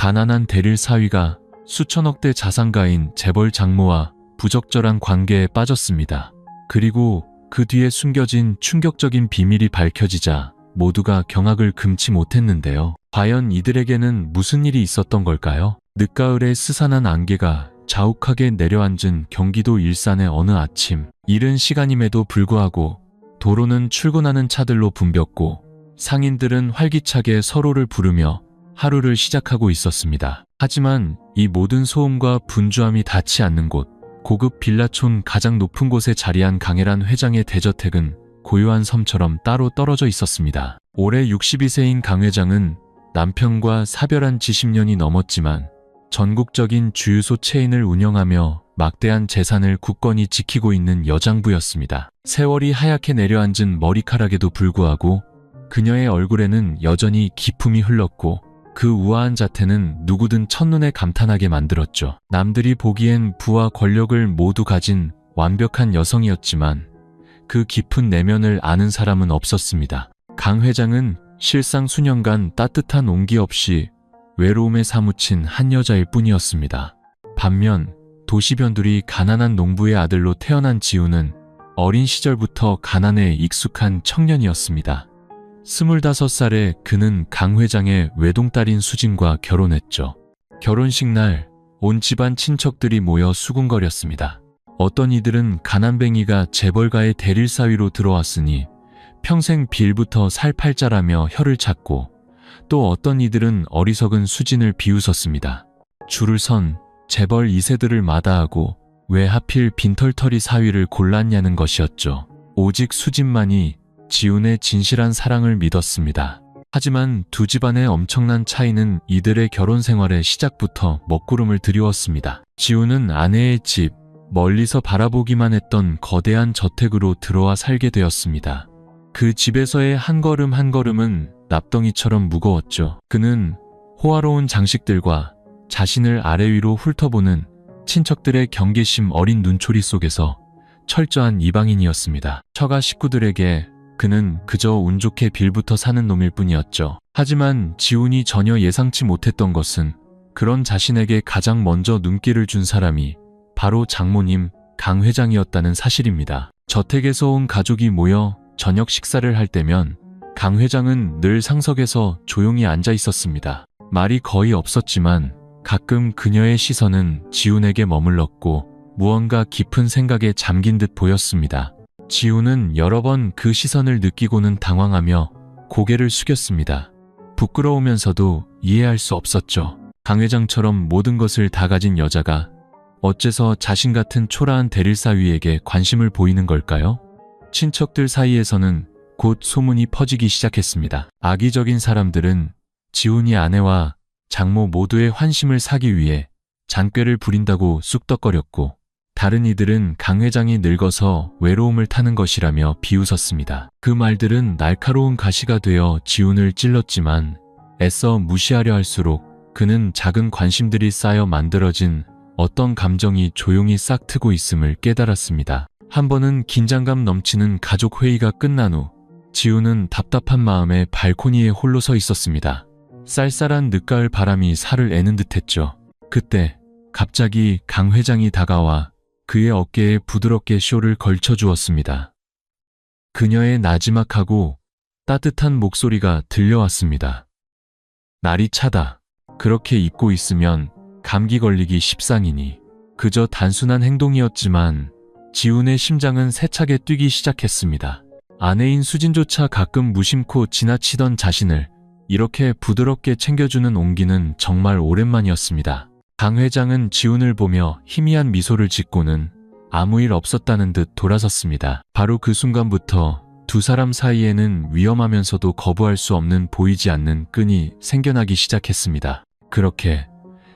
가난한 대릴 사위가 수천억대 자산가인 재벌 장모와 부적절한 관계에 빠졌습니다. 그리고 그 뒤에 숨겨진 충격적인 비밀이 밝혀지자 모두가 경악을 금치 못했는데요. 과연 이들에게는 무슨 일이 있었던 걸까요? 늦가을의 스산한 안개가 자욱하게 내려앉은 경기도 일산의 어느 아침, 이른 시간임에도 불구하고 도로는 출근하는 차들로 붐볐고 상인들은 활기차게 서로를 부르며 하루를 시작하고 있었습니다. 하지만 이 모든 소음과 분주함이 닿지 않는 곳, 고급 빌라촌 가장 높은 곳에 자리한 강혜란 회장의 대저택은 고요한 섬처럼 따로 떨어져 있었습니다. 올해 62세인 강 회장은 남편과 사별한 지 10년이 넘었지만 전국적인 주유소 체인을 운영하며 막대한 재산을 굳건히 지키고 있는 여장부였습니다. 세월이 하얗게 내려앉은 머리카락에도 불구하고 그녀의 얼굴에는 여전히 기품이 흘렀고 그 우아한 자태는 누구든 첫눈에 감탄하게 만들었죠. 남들이 보기엔 부와 권력을 모두 가진 완벽한 여성이었지만 그 깊은 내면을 아는 사람은 없었습니다. 강 회장은 실상 수년간 따뜻한 온기 없이 외로움에 사무친 한 여자일 뿐이었습니다. 반면 도시 변두리 가난한 농부의 아들로 태어난 지우는 어린 시절부터 가난에 익숙한 청년이었습니다. 25살에 그는 강 회장의 외동딸인 수진과 결혼했죠. 결혼식 날 온 집안 친척들이 모여 수군거렸습니다. 어떤 이들은 가난뱅이가 재벌가의 대릴사위로 들어왔으니 평생 빌부터 살팔자라며 혀를 찾고, 또 어떤 이들은 어리석은 수진을 비웃었습니다. 줄을 선 재벌 2세들을 마다하고 왜 하필 빈털터리 사위를 골랐냐는 것이었죠. 오직 수진만이 지훈의 진실한 사랑을 믿었습니다. 하지만 두 집안의 엄청난 차이는 이들의 결혼 생활의 시작부터 먹구름을 드리웠습니다. 지훈은 아내의 집, 멀리서 바라보기만 했던 거대한 저택으로 들어와 살게 되었습니다. 그 집에서의 한 걸음 한 걸음은 납덩이처럼 무거웠죠. 그는 호화로운 장식들과 자신을 아래 위로 훑어보는 친척들의 경계심 어린 눈초리 속에서 철저한 이방인이었습니다. 처가 식구들에게 그는 그저 운 좋게 빌부터 사는 놈일 뿐이었죠. 하지만 지훈이 전혀 예상치 못했던 것은 그런 자신에게 가장 먼저 눈길을 준 사람이 바로 장모님 강 회장이었다는 사실입니다. 저택에서 온 가족이 모여 저녁 식사를 할 때면 강 회장은 늘 상석에서 조용히 앉아 있었습니다. 말이 거의 없었지만 가끔 그녀의 시선은 지훈에게 머물렀고 무언가 깊은 생각에 잠긴 듯 보였습니다. 지훈은 여러 번 그 시선을 느끼고는 당황하며 고개를 숙였습니다. 부끄러우면서도 이해할 수 없었죠. 강 회장처럼 모든 것을 다 가진 여자가 어째서 자신 같은 초라한 대릴사위에게 관심을 보이는 걸까요? 친척들 사이에서는 곧 소문이 퍼지기 시작했습니다. 악의적인 사람들은 지훈이 아내와 장모 모두의 환심을 사기 위해 잔꾀를 부린다고 쑥덕거렸고, 다른 이들은 강 회장이 늙어서 외로움을 타는 것이라며 비웃었습니다. 그 말들은 날카로운 가시가 되어 지훈을 찔렀지만 애써 무시하려 할수록 그는 작은 관심들이 쌓여 만들어진 어떤 감정이 조용히 싹 트고 있음을 깨달았습니다. 한 번은 긴장감 넘치는 가족 회의가 끝난 후 지훈은 답답한 마음에 발코니에 홀로 서 있었습니다. 쌀쌀한 늦가을 바람이 살을 애는 듯했죠. 그때 갑자기 강 회장이 다가와 그의 어깨에 부드럽게 쇼를 걸쳐주었습니다. 그녀의 나지막하고 따뜻한 목소리가 들려왔습니다. 날이 차다. 그렇게 입고 있으면 감기 걸리기 십상이니. 그저 단순한 행동이었지만 지훈의 심장은 세차게 뛰기 시작했습니다. 아내인 수진조차 가끔 무심코 지나치던 자신을 이렇게 부드럽게 챙겨주는 온기는 정말 오랜만이었습니다. 강 회장은 지훈을 보며 희미한 미소를 짓고는 아무 일 없었다는 듯 돌아섰습니다. 바로 그 순간부터 두 사람 사이에는 위험하면서도 거부할 수 없는 보이지 않는 끈이 생겨나기 시작했습니다. 그렇게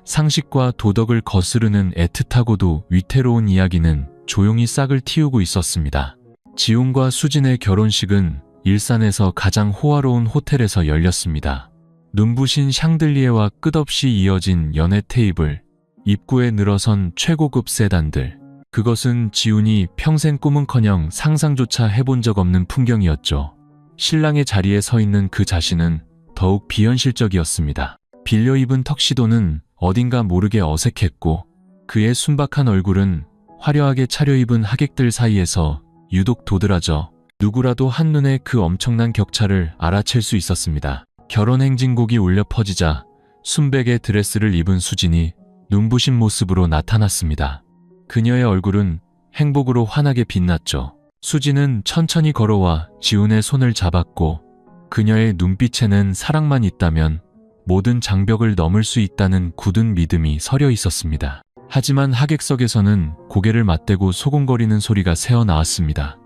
상식과 도덕을 거스르는 애틋하고도 위태로운 이야기는 조용히 싹을 틔우고 있었습니다. 지훈과 수진의 결혼식은 일산에서 가장 호화로운 호텔에서 열렸습니다. 눈부신 샹들리에와 끝없이 이어진 연회 테이블, 입구에 늘어선 최고급 세단들. 그것은 지훈이 평생 꿈은커녕 상상조차 해본 적 없는 풍경이었죠. 신랑의 자리에 서 있는 그 자신은 더욱 비현실적이었습니다. 빌려 입은 턱시도는 어딘가 모르게 어색했고 그의 순박한 얼굴은 화려하게 차려입은 하객들 사이에서 유독 도드라져 누구라도 한눈에 그 엄청난 격차를 알아챌 수 있었습니다. 결혼 행진곡이 울려 퍼지자 순백의 드레스를 입은 수진이 눈부신 모습으로 나타났습니다. 그녀의 얼굴은 행복으로 환하게 빛났죠. 수진은 천천히 걸어와 지훈의 손을 잡았고 그녀의 눈빛에는 사랑만 있다면 모든 장벽을 넘을 수 있다는 굳은 믿음이 서려 있었습니다. 하지만 하객석에서는 고개를 맞대고 소곤거리는 소리가 새어나왔습니다.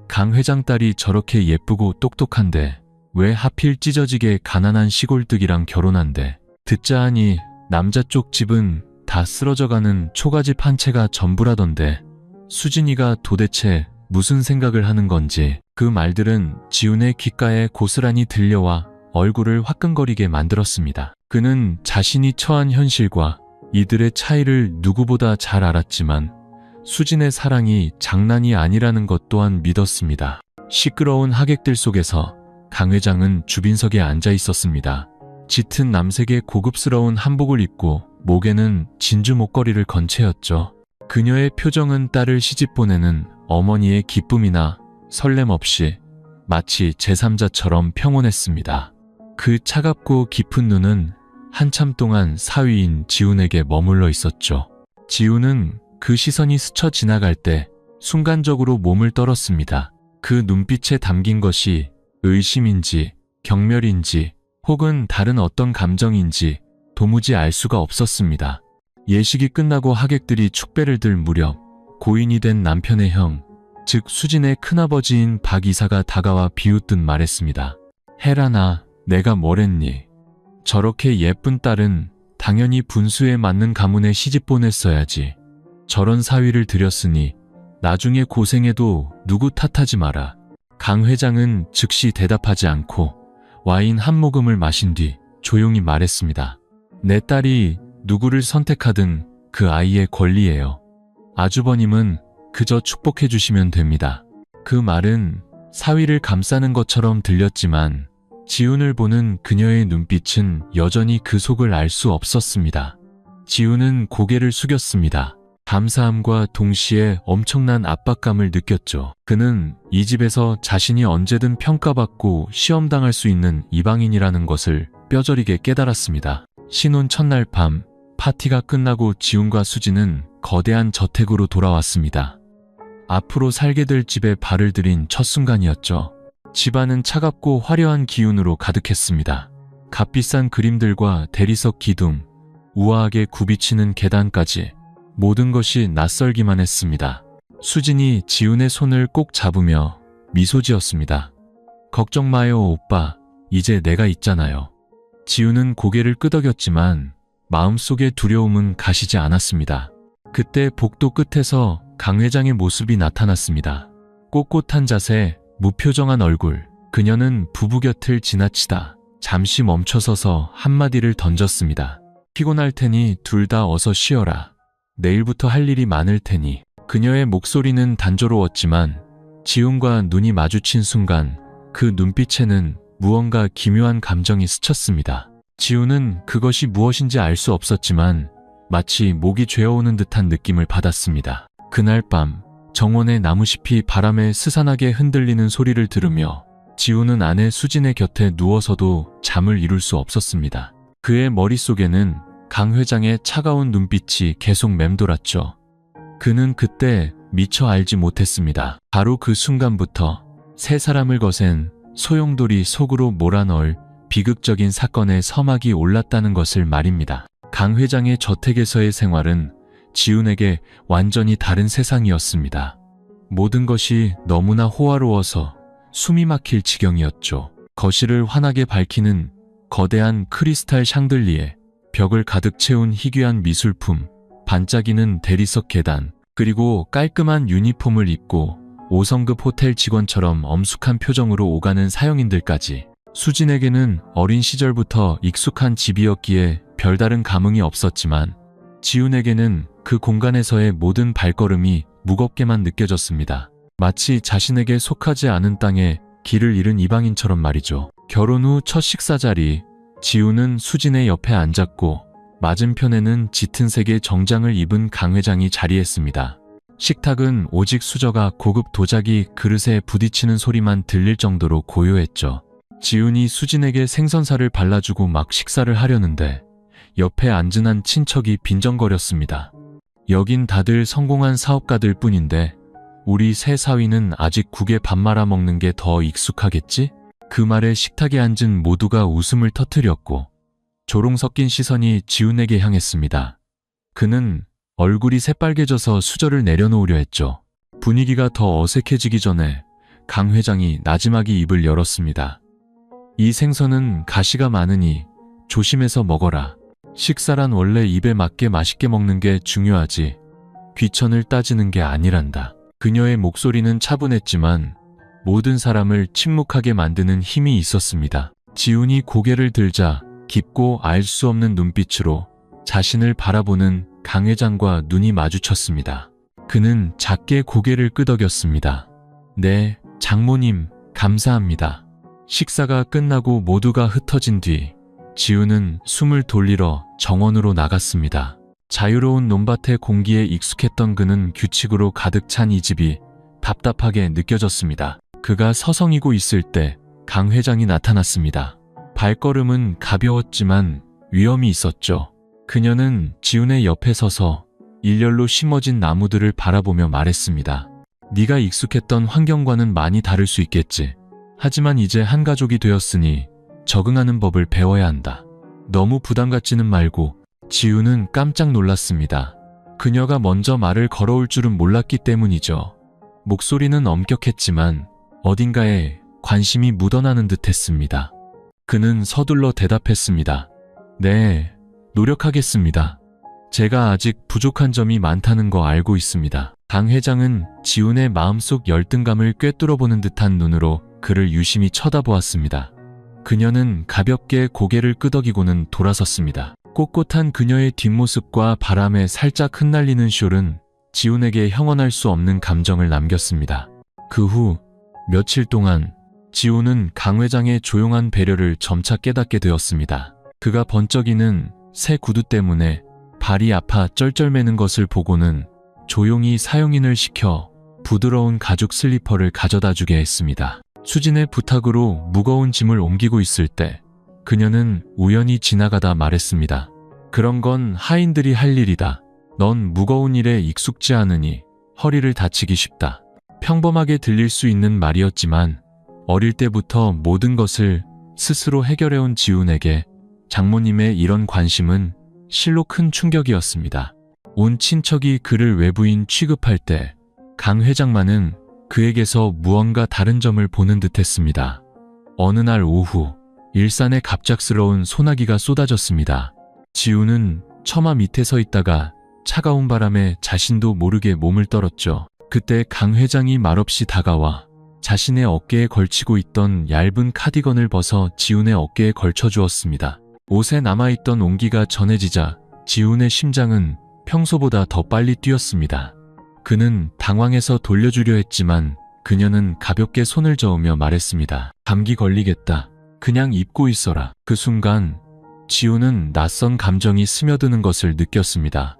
강 회장 딸이 저렇게 예쁘고 똑똑한데 왜 하필 찢어지게 가난한 시골뜨기랑 결혼한대. 듣자 하니 남자 쪽 집은 다 쓰러져가는 초가집 한 채가 전부라던데 수진이가 도대체 무슨 생각을 하는 건지 그 말들은 지훈의 귓가에 고스란히 들려와 얼굴을 화끈거리게 만들었습니다. 그는 자신이 처한 현실과 이들의 차이를 누구보다 잘 알았지만 수진의 사랑이 장난이 아니라는 것 또한 믿었습니다. 시끄러운 하객들 속에서 강 회장은 주빈석에 앉아 있었습니다. 짙은 남색의 고급스러운 한복을 입고 목에는 진주 목걸이를 건 채였죠. 그녀의 표정은 딸을 시집 보내는 어머니의 기쁨이나 설렘 없이 마치 제3자처럼 평온했습니다. 그 차갑고 깊은 눈은 한참 동안 사위인 지훈에게 머물러 있었죠. 지훈은 그 시선이 스쳐 지나갈 때 순간적으로 몸을 떨었습니다. 그 눈빛에 담긴 것이 의심인지 경멸인지 혹은 다른 어떤 감정인지 도무지 알 수가 없었습니다. 예식이 끝나고 하객들이 축배를 들 무렵 고인이 된 남편의 형, 즉 수진의 큰아버지인 박 이사가 다가와 비웃듯 말했습니다. 혜란아, 내가 뭐랬니? 저렇게 예쁜 딸은 당연히 분수에 맞는 가문에 시집 보냈어야지. 저런 사위를 들였으니 나중에 고생해도 누구 탓하지 마라. 강 회장은 즉시 대답하지 않고 와인 한 모금을 마신 뒤 조용히 말했습니다. 내 딸이 누구를 선택하든 그 아이의 권리예요. 아주버님은 그저 축복해 주시면 됩니다. 그 말은 사위를 감싸는 것처럼 들렸지만 지훈을 보는 그녀의 눈빛은 여전히 그 속을 알 수 없었습니다. 지훈은 고개를 숙였습니다. 감사함과 동시에 엄청난 압박감을 느꼈죠. 그는 이 집에서 자신이 언제든 평가받고 시험당할 수 있는 이방인이라는 것을 뼈저리게 깨달았습니다. 신혼 첫날 밤, 파티가 끝나고 지훈과 수진은 거대한 저택으로 돌아왔습니다. 앞으로 살게 될 집에 발을 들인 첫 순간이었죠. 집안은 차갑고 화려한 기운으로 가득했습니다. 값비싼 그림들과 대리석 기둥, 우아하게 굽이치는 계단까지 모든 것이 낯설기만 했습니다. 수진이 지훈의 손을 꼭 잡으며 미소 지었습니다. 걱정 마요, 오빠. 이제 내가 있잖아요. 지훈은 고개를 끄덕였지만 마음속의 두려움은 가시지 않았습니다. 그때 복도 끝에서 강 회장의 모습이 나타났습니다. 꼿꼿한 자세, 무표정한 얼굴. 그녀는 부부 곁을 지나치다 잠시 멈춰서서 한마디를 던졌습니다. 피곤할 테니 둘 다 어서 쉬어라. 내일부터 할 일이 많을 테니. 그녀의 목소리는 단조로웠지만 지훈과 눈이 마주친 순간 그 눈빛에는 무언가 기묘한 감정이 스쳤습니다. 지훈은 그것이 무엇인지 알 수 없었지만 마치 목이 죄어오는 듯한 느낌을 받았습니다. 그날 밤 정원의 나무잎이 바람에 스산하게 흔들리는 소리를 들으며 지훈은 아내 수진의 곁에 누워서도 잠을 이룰 수 없었습니다. 그의 머릿속에는 강 회장의 차가운 눈빛이 계속 맴돌았죠. 그는 그때 미처 알지 못했습니다. 바로 그 순간부터 세 사람을 거센 소용돌이 속으로 몰아넣을 비극적인 사건의 서막이 올랐다는 것을 말입니다. 강 회장의 저택에서의 생활은 지훈에게 완전히 다른 세상이었습니다. 모든 것이 너무나 호화로워서 숨이 막힐 지경이었죠. 거실을 환하게 밝히는 거대한 크리스탈 샹들리에, 벽을 가득 채운 희귀한 미술품, 반짝이는 대리석 계단, 그리고 깔끔한 유니폼을 입고 5성급 호텔 직원처럼 엄숙한 표정으로 오가는 사용인들까지. 수진에게는 어린 시절부터 익숙한 집이었기에 별다른 감흥이 없었지만 지훈에게는 그 공간에서의 모든 발걸음이 무겁게만 느껴졌습니다. 마치 자신에게 속하지 않은 땅에 길을 잃은 이방인처럼 말이죠. 결혼 후 첫 식사 자리, 지우는 수진의 옆에 앉았고 맞은편에는 짙은 색의 정장을 입은 강 회장이 자리했습니다. 식탁은 오직 수저가 고급 도자기 그릇에 부딪히는 소리만 들릴 정도로 고요했죠. 지훈이 수진에게 생선살을 발라주고 막 식사를 하려는데 옆에 앉은 한 친척이 빈정거렸습니다. 여긴 다들 성공한 사업가들 뿐인데 우리 새 사위는 아직 국에 밥 말아 먹는 게 더 익숙하겠지? 그 말에 식탁에 앉은 모두가 웃음을 터뜨렸고 조롱 섞인 시선이 지훈에게 향했습니다. 그는 얼굴이 새빨개져서 수저를 내려놓으려 했죠. 분위기가 더 어색해지기 전에 강 회장이 나지막이 입을 열었습니다. 이 생선은 가시가 많으니 조심해서 먹어라. 식사란 원래 입에 맞게 맛있게 먹는 게 중요하지 귀천을 따지는 게 아니란다. 그녀의 목소리는 차분했지만 모든 사람을 침묵하게 만드는 힘이 있었습니다. 지훈이 고개를 들자 깊고 알 수 없는 눈빛으로 자신을 바라보는 강 회장과 눈이 마주쳤습니다. 그는 작게 고개를 끄덕였습니다. 네, 장모님, 감사합니다. 식사가 끝나고 모두가 흩어진 뒤 지훈은 숨을 돌리러 정원으로 나갔습니다. 자유로운 논밭의 공기에 익숙했던 그는 규칙으로 가득 찬 이 집이 답답하게 느껴졌습니다. 그가 서성이고 있을 때 강 회장이 나타났습니다. 발걸음은 가벼웠지만 위험이 있었죠. 그녀는 지훈의 옆에 서서 일렬로 심어진 나무들을 바라보며 말했습니다. 네가 익숙했던 환경과는 많이 다를 수 있겠지. 하지만 이제 한 가족이 되었으니 적응하는 법을 배워야 한다. 너무 부담 갖지는 말고. 지훈은 깜짝 놀랐습니다. 그녀가 먼저 말을 걸어올 줄은 몰랐기 때문이죠. 목소리는 엄격했지만 어딘가에 관심이 묻어나는 듯 했습니다. 그는 서둘러 대답했습니다. 네, 노력하겠습니다. 제가 아직 부족한 점이 많다는 거 알고 있습니다. 강 회장은 지훈의 마음속 열등감을 꿰뚫어보는 듯한 눈으로 그를 유심히 쳐다보았습니다. 그녀는 가볍게 고개를 끄덕이고는 돌아섰습니다. 꼿꼿한 그녀의 뒷모습과 바람에 살짝 흩날리는 숄은 지훈에게 형언할 수 없는 감정을 남겼습니다. 그 후 며칠 동안 지훈은 강 회장의 조용한 배려를 점차 깨닫게 되었습니다. 그가 번쩍이는 새 구두 때문에 발이 아파 쩔쩔매는 것을 보고는 조용히 사용인을 시켜 부드러운 가죽 슬리퍼를 가져다 주게 했습니다. 수진의 부탁으로 무거운 짐을 옮기고 있을 때 그녀는 우연히 지나가다 말했습니다. 그런 건 하인들이 할 일이다. 넌 무거운 일에 익숙지 않으니 허리를 다치기 쉽다. 평범하게 들릴 수 있는 말이었지만 어릴 때부터 모든 것을 스스로 해결해온 지훈에게 장모님의 이런 관심은 실로 큰 충격이었습니다. 온 친척이 그를 외부인 취급할 때 강 회장만은 그에게서 무언가 다른 점을 보는 듯했습니다. 어느 날 오후 일산에 갑작스러운 소나기가 쏟아졌습니다. 지훈은 처마 밑에 서 있다가 차가운 바람에 자신도 모르게 몸을 떨었죠. 그때 강 회장이 말없이 다가와 자신의 어깨에 걸치고 있던 얇은 카디건을 벗어 지훈의 어깨에 걸쳐주었습니다. 옷에 남아있던 온기가 전해지자 지훈의 심장은 평소보다 더 빨리 뛰었습니다. 그는 당황해서 돌려주려 했지만 그녀는 가볍게 손을 저으며 말했습니다. 감기 걸리겠다. 그냥 입고 있어라. 그 순간 지훈은 낯선 감정이 스며드는 것을 느꼈습니다.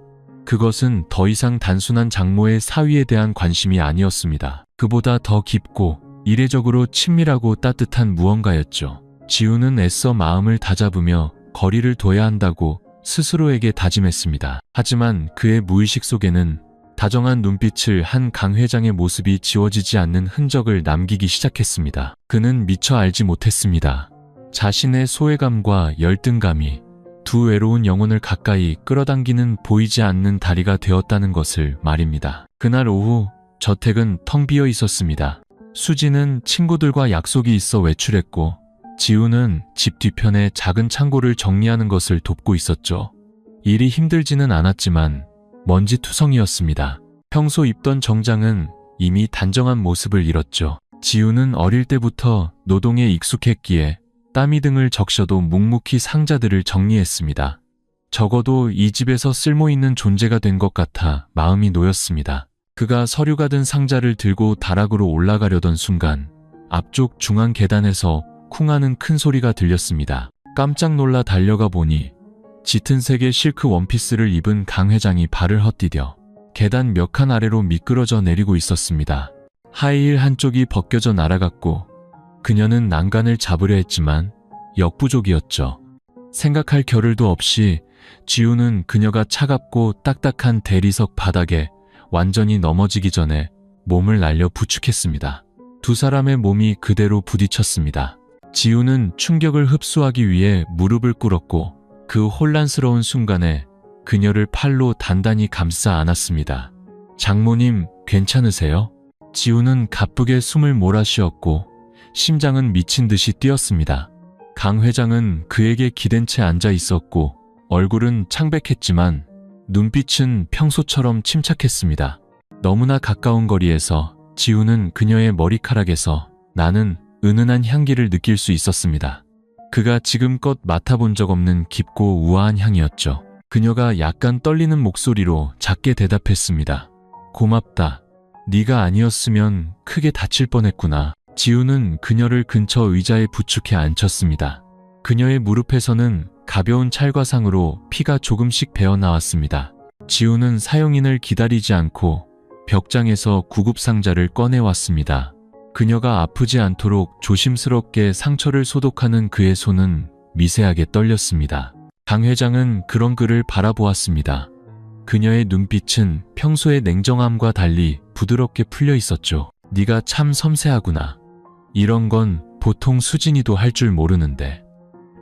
그것은 더 이상 단순한 장모의 사위에 대한 관심이 아니었습니다. 그보다 더 깊고 이례적으로 친밀하고 따뜻한 무언가였죠. 지훈은 애써 마음을 다잡으며 거리를 둬야 한다고 스스로에게 다짐했습니다. 하지만 그의 무의식 속에는 다정한 눈빛을 한 강 회장의 모습이 지워지지 않는 흔적을 남기기 시작했습니다. 그는 미처 알지 못했습니다. 자신의 소외감과 열등감이 두 외로운 영혼을 가까이 끌어당기는 보이지 않는 다리가 되었다는 것을 말입니다. 그날 오후 저택은 텅 비어 있었습니다. 수지는 친구들과 약속이 있어 외출했고 지훈은 집 뒤편에 작은 창고를 정리하는 것을 돕고 있었죠. 일이 힘들지는 않았지만 먼지투성이었습니다. 평소 입던 정장은 이미 단정한 모습을 잃었죠. 지훈은 어릴 때부터 노동에 익숙했기에 땀이 등을 적셔도 묵묵히 상자들을 정리했습니다. 적어도 이 집에서 쓸모있는 존재가 된 것 같아 마음이 놓였습니다. 그가 서류가 든 상자를 들고 다락으로 올라가려던 순간 앞쪽 중앙 계단에서 쿵 하는 큰 소리가 들렸습니다. 깜짝 놀라 달려가 보니 짙은 색의 실크 원피스를 입은 강 회장이 발을 헛디뎌 계단 몇 칸 아래로 미끄러져 내리고 있었습니다. 하이힐 한쪽이 벗겨져 날아갔고 그녀는 난간을 잡으려 했지만 역부족이었죠. 생각할 겨를도 없이 지우는 그녀가 차갑고 딱딱한 대리석 바닥에 완전히 넘어지기 전에 몸을 날려 부축했습니다. 두 사람의 몸이 그대로 부딪혔습니다. 지우는 충격을 흡수하기 위해 무릎을 꿇었고 그 혼란스러운 순간에 그녀를 팔로 단단히 감싸 안았습니다. 장모님, 괜찮으세요? 지우는 가쁘게 숨을 몰아쉬었고 심장은 미친 듯이 뛰었습니다. 강 회장은 그에게 기댄 채 앉아 있었고 얼굴은 창백했지만 눈빛은 평소처럼 침착했습니다. 너무나 가까운 거리에서 지우는 그녀의 머리카락에서 나는 은은한 향기를 느낄 수 있었습니다. 그가 지금껏 맡아본 적 없는 깊고 우아한 향이었죠. 그녀가 약간 떨리는 목소리로 작게 대답했습니다. 고맙다. 네가 아니었으면 크게 다칠 뻔했구나. 지우는 그녀를 근처 의자에 부축해 앉혔습니다. 그녀의 무릎에서는 가벼운 찰과상으로 피가 조금씩 배어나왔습니다. 지우는 사용인을 기다리지 않고 벽장에서 구급상자를 꺼내왔습니다. 그녀가 아프지 않도록 조심스럽게 상처를 소독하는 그의 손은 미세하게 떨렸습니다. 강 회장은 그런 그를 바라보았습니다. 그녀의 눈빛은 평소의 냉정함과 달리 부드럽게 풀려 있었죠. 네가 참 섬세하구나. 이런 건 보통 수진이도 할 줄 모르는데.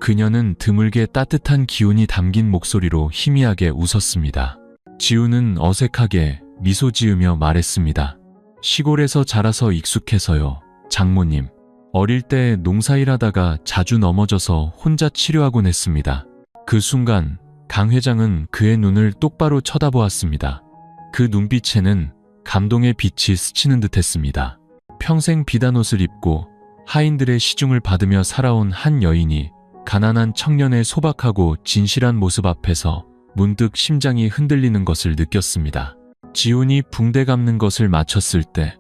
그녀는 드물게 따뜻한 기운이 담긴 목소리로 희미하게 웃었습니다. 지우는 어색하게 미소 지으며 말했습니다. 시골에서 자라서 익숙해서요. 장모님. 어릴 때 농사일하다가 자주 넘어져서 혼자 치료하곤 했습니다. 그 순간 강 회장은 그의 눈을 똑바로 쳐다보았습니다. 그 눈빛에는 감동의 빛이 스치는 듯했습니다. 평생 비단 옷을 입고 하인들의 시중을 받으며 살아온 한 여인이 가난한 청년의 소박하고 진실한 모습 앞에서 문득 심장이 흔들리는 것을 느꼈습니다. 지훈이 붕대 감는 것을 마쳤을 때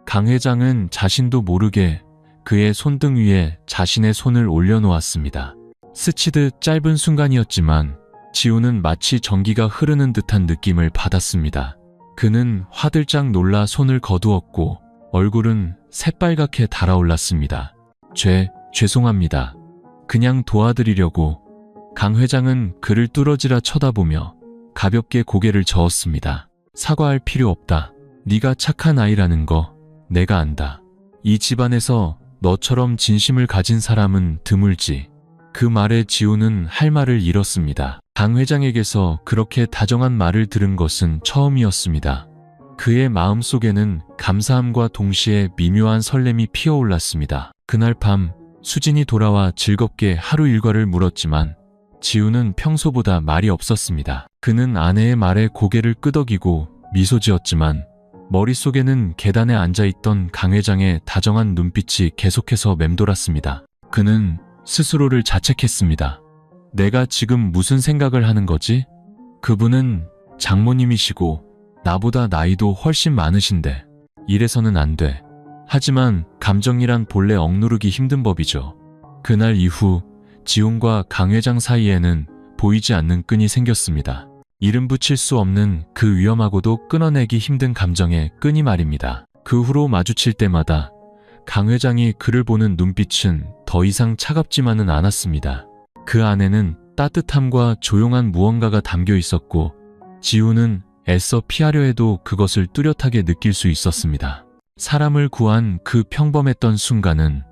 강 회장은 자신도 모르게 그의 손등 위에 자신의 손을 올려놓았습니다. 스치듯 짧은 순간이었지만 지훈은 마치 전기가 흐르는 듯한 느낌을 받았습니다. 그는 화들짝 놀라 손을 거두었고 얼굴은 새빨갛게 달아올랐습니다. 죄송합니다. 그냥 도와드리려고. 강 회장은 그를 뚫어지라 쳐다보며 가볍게 고개를 저었습니다. 사과할 필요 없다. 네가 착한 아이라는 거 내가 안다. 이 집안에서 너처럼 진심을 가진 사람은 드물지. 그 말에 지우는 할 말을 잃었습니다. 강 회장에게서 그렇게 다정한 말을 들은 것은 처음이었습니다. 그의 마음속에는 감사함과 동시에 미묘한 설렘이 피어올랐습니다. 그날 밤 수진이 돌아와 즐겁게 하루 일과를 물었지만 지우는 평소보다 말이 없었습니다. 그는 아내의 말에 고개를 끄덕이고 미소 지었지만 머릿속에는 계단에 앉아있던 강 회장의 다정한 눈빛이 계속해서 맴돌았습니다. 그는 스스로를 자책했습니다. 내가 지금 무슨 생각을 하는 거지? 그분은 장모님이시고 나보다 나이도 훨씬 많으신데 이래서는 안 돼. 하지만 감정이란 본래 억누르기 힘든 법이죠. 그날 이후 지훈과 강 회장 사이에는 보이지 않는 끈이 생겼습니다. 이름 붙일 수 없는 그 위험하고도 끊어내기 힘든 감정의 끈이 말입니다. 그 후로 마주칠 때마다 강 회장이 그를 보는 눈빛은 더 이상 차갑지만은 않았습니다. 그 안에는 따뜻함과 조용한 무언가가 담겨 있었고 지훈은 애써 피하려 해도 그것을 뚜렷하게 느낄 수 있었습니다. 사람을 구한 그 평범했던 순간은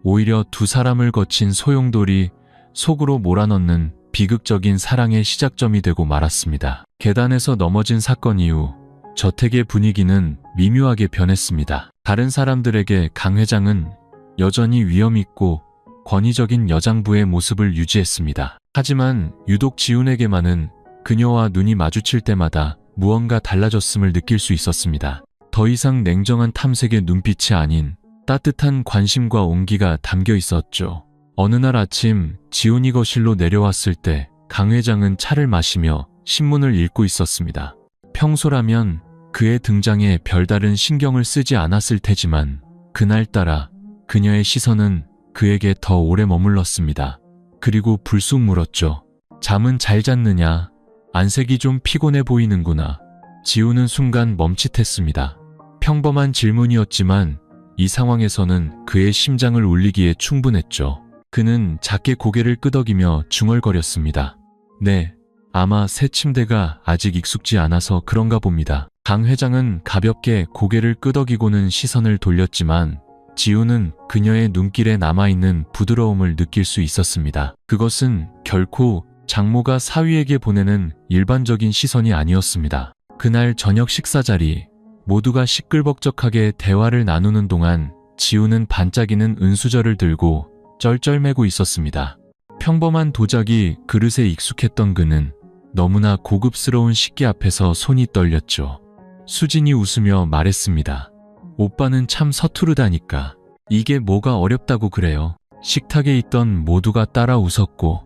오히려 두 사람을 거친 소용돌이 속으로 몰아넣는 비극적인 사랑의 시작점이 되고 말았습니다. 계단에서 넘어진 사건 이후 저택의 분위기는 미묘하게 변했습니다. 다른 사람들에게 강 회장은 여전히 위험있고 권위적인 여장부의 모습을 유지했습니다. 하지만 유독 지훈에게만은 그녀와 눈이 마주칠 때마다 무언가 달라졌음을 느낄 수 있었습니다. 더 이상 냉정한 탐색의 눈빛이 아닌 따뜻한 관심과 온기가 담겨 있었죠. 어느 날 아침 지훈이 거실로 내려왔을 때 강 회장은 차를 마시며 신문을 읽고 있었습니다. 평소라면 그의 등장에 별다른 신경을 쓰지 않았을 테지만 그날따라 그녀의 시선은 그에게 더 오래 머물렀습니다. 그리고 불쑥 물었죠. 잠은 잘 잤느냐? 안색이 좀 피곤해 보이는구나. 지우는 순간 멈칫했습니다. 평범한 질문이었지만 이 상황에서는 그의 심장을 울리기에 충분했죠. 그는 작게 고개를 끄덕이며 중얼거렸습니다. 네, 아마 새 침대가 아직 익숙지 않아서 그런가 봅니다. 강 회장은 가볍게 고개를 끄덕이고는 시선을 돌렸지만 지우는 그녀의 눈길에 남아있는 부드러움을 느낄 수 있었습니다. 그것은 결코 장모가 사위에게 보내는 일반적인 시선이 아니었습니다. 그날 저녁 식사 자리, 모두가 시끌벅적하게 대화를 나누는 동안 지우는 반짝이는 은수저를 들고 쩔쩔매고 있었습니다. 평범한 도자기 그릇에 익숙했던 그는 너무나 고급스러운 식기 앞에서 손이 떨렸죠. 수진이 웃으며 말했습니다. 오빠는 참 서투르다니까. 이게 뭐가 어렵다고 그래요. 식탁에 있던 모두가 따라 웃었고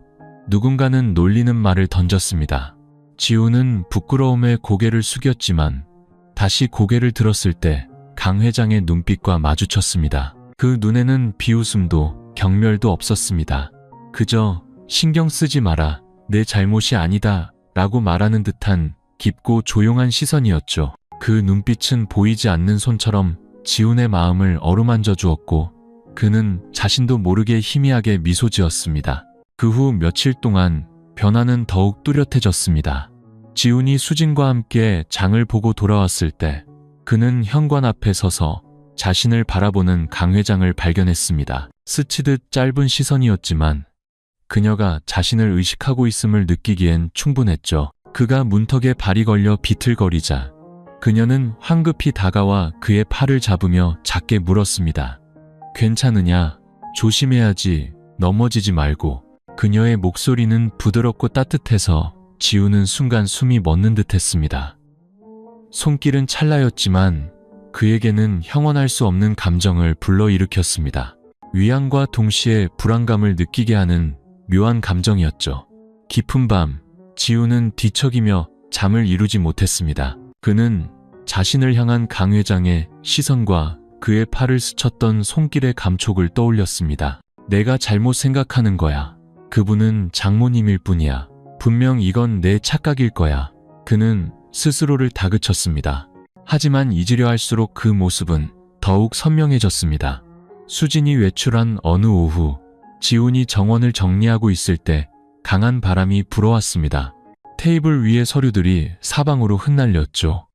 누군가는 놀리는 말을 던졌습니다. 지우는 부끄러움에 고개를 숙였지만 다시 고개를 들었을 때 강 회장의 눈빛과 마주쳤습니다. 그 눈에는 비웃음도 경멸도 없었습니다. 그저 신경 쓰지 마라, 내 잘못이 아니다 라고 말하는 듯한 깊고 조용한 시선이었죠. 그 눈빛은 보이지 않는 손처럼 지훈의 마음을 어루만져 주었고 그는 자신도 모르게 희미하게 미소 지었습니다. 그 후 며칠 동안 변화는 더욱 뚜렷해졌습니다. 지훈이 수진과 함께 장을 보고 돌아왔을 때 그는 현관 앞에 서서 자신을 바라보는 강 회장을 발견했습니다. 스치듯 짧은 시선이었지만 그녀가 자신을 의식하고 있음을 느끼기엔 충분했죠. 그가 문턱에 발이 걸려 비틀거리자 그녀는 황급히 다가와 그의 팔을 잡으며 작게 물었습니다. 괜찮으냐? 조심해야지. 넘어지지 말고. 그녀의 목소리는 부드럽고 따뜻해서 지우는 순간 숨이 멎는 듯했습니다. 손길은 찰나였지만 그에게는 형언할 수 없는 감정을 불러일으켰습니다. 위안과 동시에 불안감을 느끼게 하는 묘한 감정이었죠. 깊은 밤, 지우는 뒤척이며 잠을 이루지 못했습니다. 그는 자신을 향한 강 회장의 시선과 그의 팔을 스쳤던 손길의 감촉을 떠올렸습니다. 내가 잘못 생각하는 거야. 그분은 장모님일 뿐이야. 분명 이건 내 착각일 거야. 그는 스스로를 다그쳤습니다. 하지만 잊으려 할수록 그 모습은 더욱 선명해졌습니다. 수진이 외출한 어느 오후, 지훈이 정원을 정리하고 있을 때 강한 바람이 불어왔습니다. 테이블 위의 서류들이 사방으로 흩날렸죠.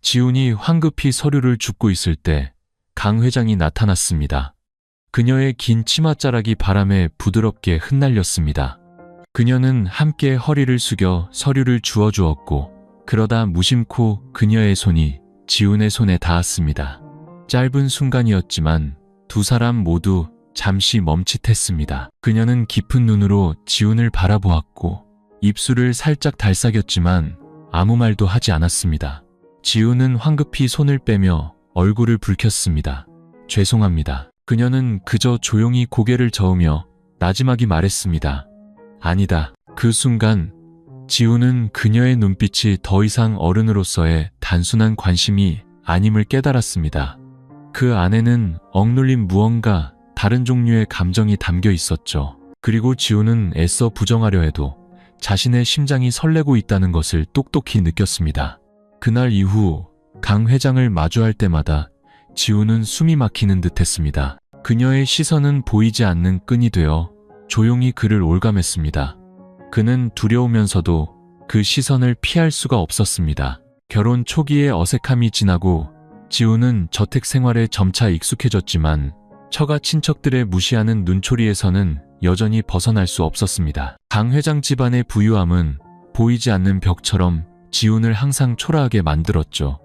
지훈이 황급히 서류를 줍고 있을 때 강 회장이 나타났습니다. 그녀의 긴 치맛자락이 바람에 부드럽게 흩날렸습니다. 그녀는 함께 허리를 숙여 서류를 주워주었고 그러다 무심코 그녀의 손이 지훈의 손에 닿았습니다. 짧은 순간이었지만 두 사람 모두 잠시 멈칫했습니다. 그녀는 깊은 눈으로 지훈을 바라보았고 입술을 살짝 달싹였지만 아무 말도 하지 않았습니다. 지훈은 황급히 손을 빼며 얼굴을 붉혔습니다. 죄송합니다. 그녀는 그저 조용히 고개를 저으며 나지막이 말했습니다. 아니다. 그 순간 지훈은 그녀의 눈빛이 더 이상 어른으로서의 단순한 관심이 아님을 깨달았습니다. 그 안에는 억눌린 무언가 다른 종류의 감정이 담겨 있었죠. 그리고 지훈은 애써 부정하려 해도 자신의 심장이 설레고 있다는 것을 똑똑히 느꼈습니다. 그날 이후 강 회장을 마주할 때마다 지훈은 숨이 막히는 듯했습니다. 그녀의 시선은 보이지 않는 끈이 되어 조용히 그를 올감했습니다. 그는 두려우면서도 그 시선을 피할 수가 없었습니다. 결혼 초기의 어색함이 지나고 지훈은 저택 생활에 점차 익숙해졌지만 처가 친척들의 무시하는 눈초리에서는 여전히 벗어날 수 없었습니다. 강 회장 집안의 부유함은 보이지 않는 벽처럼 지훈을 항상 초라하게 만들었죠.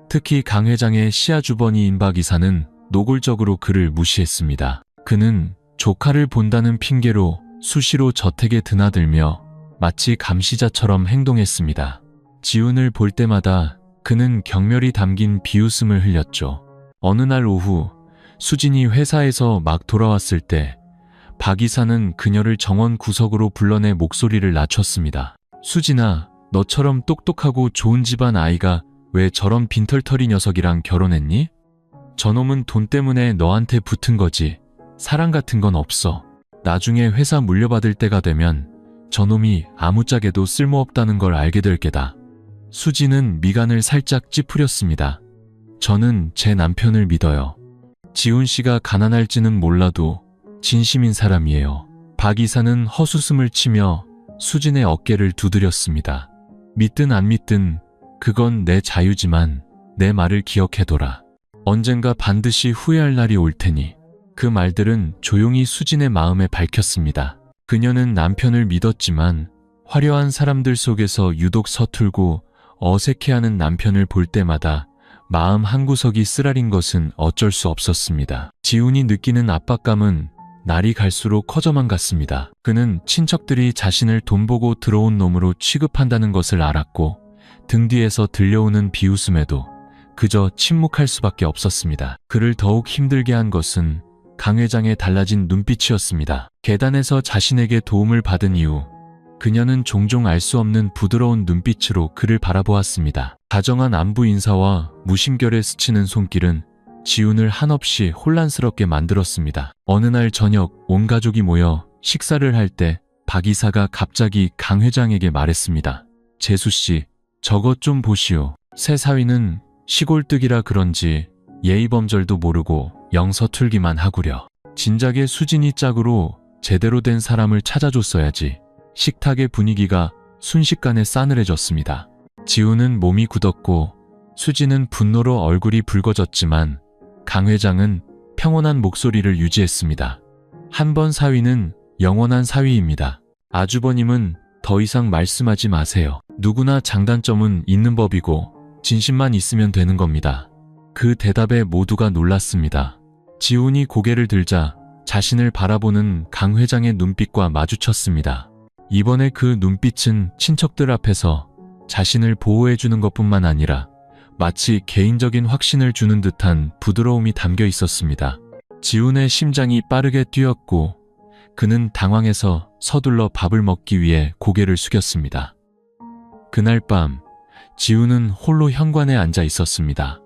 특히 강 회장의 시아주버니 임박 이사는 노골적으로 그를 무시했습니다. 그는 조카를 본다는 핑계로 수시로 저택에 드나들며 마치 감시자처럼 행동했습니다. 지훈을 볼 때마다 그는 경멸이 담긴 비웃음을 흘렸죠. 어느 날 오후 수진이 회사에서 막 돌아왔을 때 박 이사는 그녀를 정원 구석으로 불러내 목소리를 낮췄습니다. 수진아, 너처럼 똑똑하고 좋은 집안 아이가 왜 저런 빈털터리 녀석이랑 결혼했니? 저놈은 돈 때문에 너한테 붙은 거지. 사랑 같은 건 없어. 나중에 회사 물려받을 때가 되면 저놈이 아무짝에도 쓸모없다는 걸 알게 될 게다. 수지는 미간을 살짝 찌푸렸습니다. 저는 제 남편을 믿어요. 지훈 씨가 가난할지는 몰라도 진심인 사람이에요. 박 이사는 헛웃음을 치며 수진의 어깨를 두드렸습니다. 믿든 안 믿든 그건 내 자유지만 내 말을 기억해둬라. 언젠가 반드시 후회할 날이 올 테니. 그 말들은 조용히 수진의 마음에 밝혔습니다. 그녀는 남편을 믿었지만 화려한 사람들 속에서 유독 서툴고 어색해하는 남편을 볼 때마다 마음 한구석이 쓰라린 것은 어쩔 수 없었습니다. 지훈이 느끼는 압박감은 날이 갈수록 커져만 갔습니다. 그는 친척들이 자신을 돈 보고 들어온 놈으로 취급한다는 것을 알았고 등 뒤에서 들려오는 비웃음에도 그저 침묵할 수밖에 없었습니다. 그를 더욱 힘들게 한 것은 강 회장의 달라진 눈빛이었습니다. 계단에서 자신에게 도움을 받은 이후 그녀는 종종 알 수 없는 부드러운 눈빛으로 그를 바라보았습니다. 다정한 안부 인사와 무심결에 스치는 손길은 지훈을 한없이 혼란스럽게 만들었습니다. 어느 날 저녁 온 가족이 모여 식사를 할 때 박 이사가 갑자기 강 회장에게 말했습니다. 재수씨, 저것 좀 보시오. 새 사위는 시골뜨기라 그런지 예의범절도 모르고 영 서툴기만 하구려. 진작에 수진이 짝으로 제대로 된 사람을 찾아줬어야지. 식탁의 분위기가 순식간에 싸늘해졌습니다. 지훈은 몸이 굳었고 수진은 분노로 얼굴이 붉어졌지만 강 회장은 평온한 목소리를 유지했습니다. 한 번 사위는 영원한 사위입니다. 아주버님은 더 이상 말씀하지 마세요. 누구나 장단점은 있는 법이고 진심만 있으면 되는 겁니다. 그 대답에 모두가 놀랐습니다. 지훈이 고개를 들자 자신을 바라보는 강 회장의 눈빛과 마주쳤습니다. 이번에 그 눈빛은 친척들 앞에서 자신을 보호해주는 것뿐만 아니라 마치 개인적인 확신을 주는 듯한 부드러움이 담겨 있었습니다. 지훈의 심장이 빠르게 뛰었고 그는 당황해서 서둘러 밥을 먹기 위해 고개를 숙였습니다. 그날 밤 지훈은 홀로 현관에 앉아 있었습니다.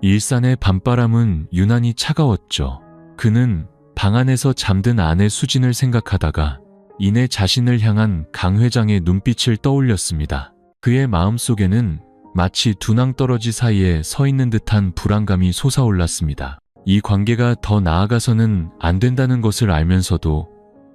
일산의 밤바람은 유난히 차가웠죠. 그는 방 안에서 잠든 아내 수진을 생각하다가 이내 자신을 향한 강 회장의 눈빛을 떠올렸습니다. 그의 마음속에는 마치 두 낭떠러지 사이에 서 있는 듯한 불안감이 솟아올랐습니다. 이 관계가 더 나아가서는 안 된다는 것을 알면서도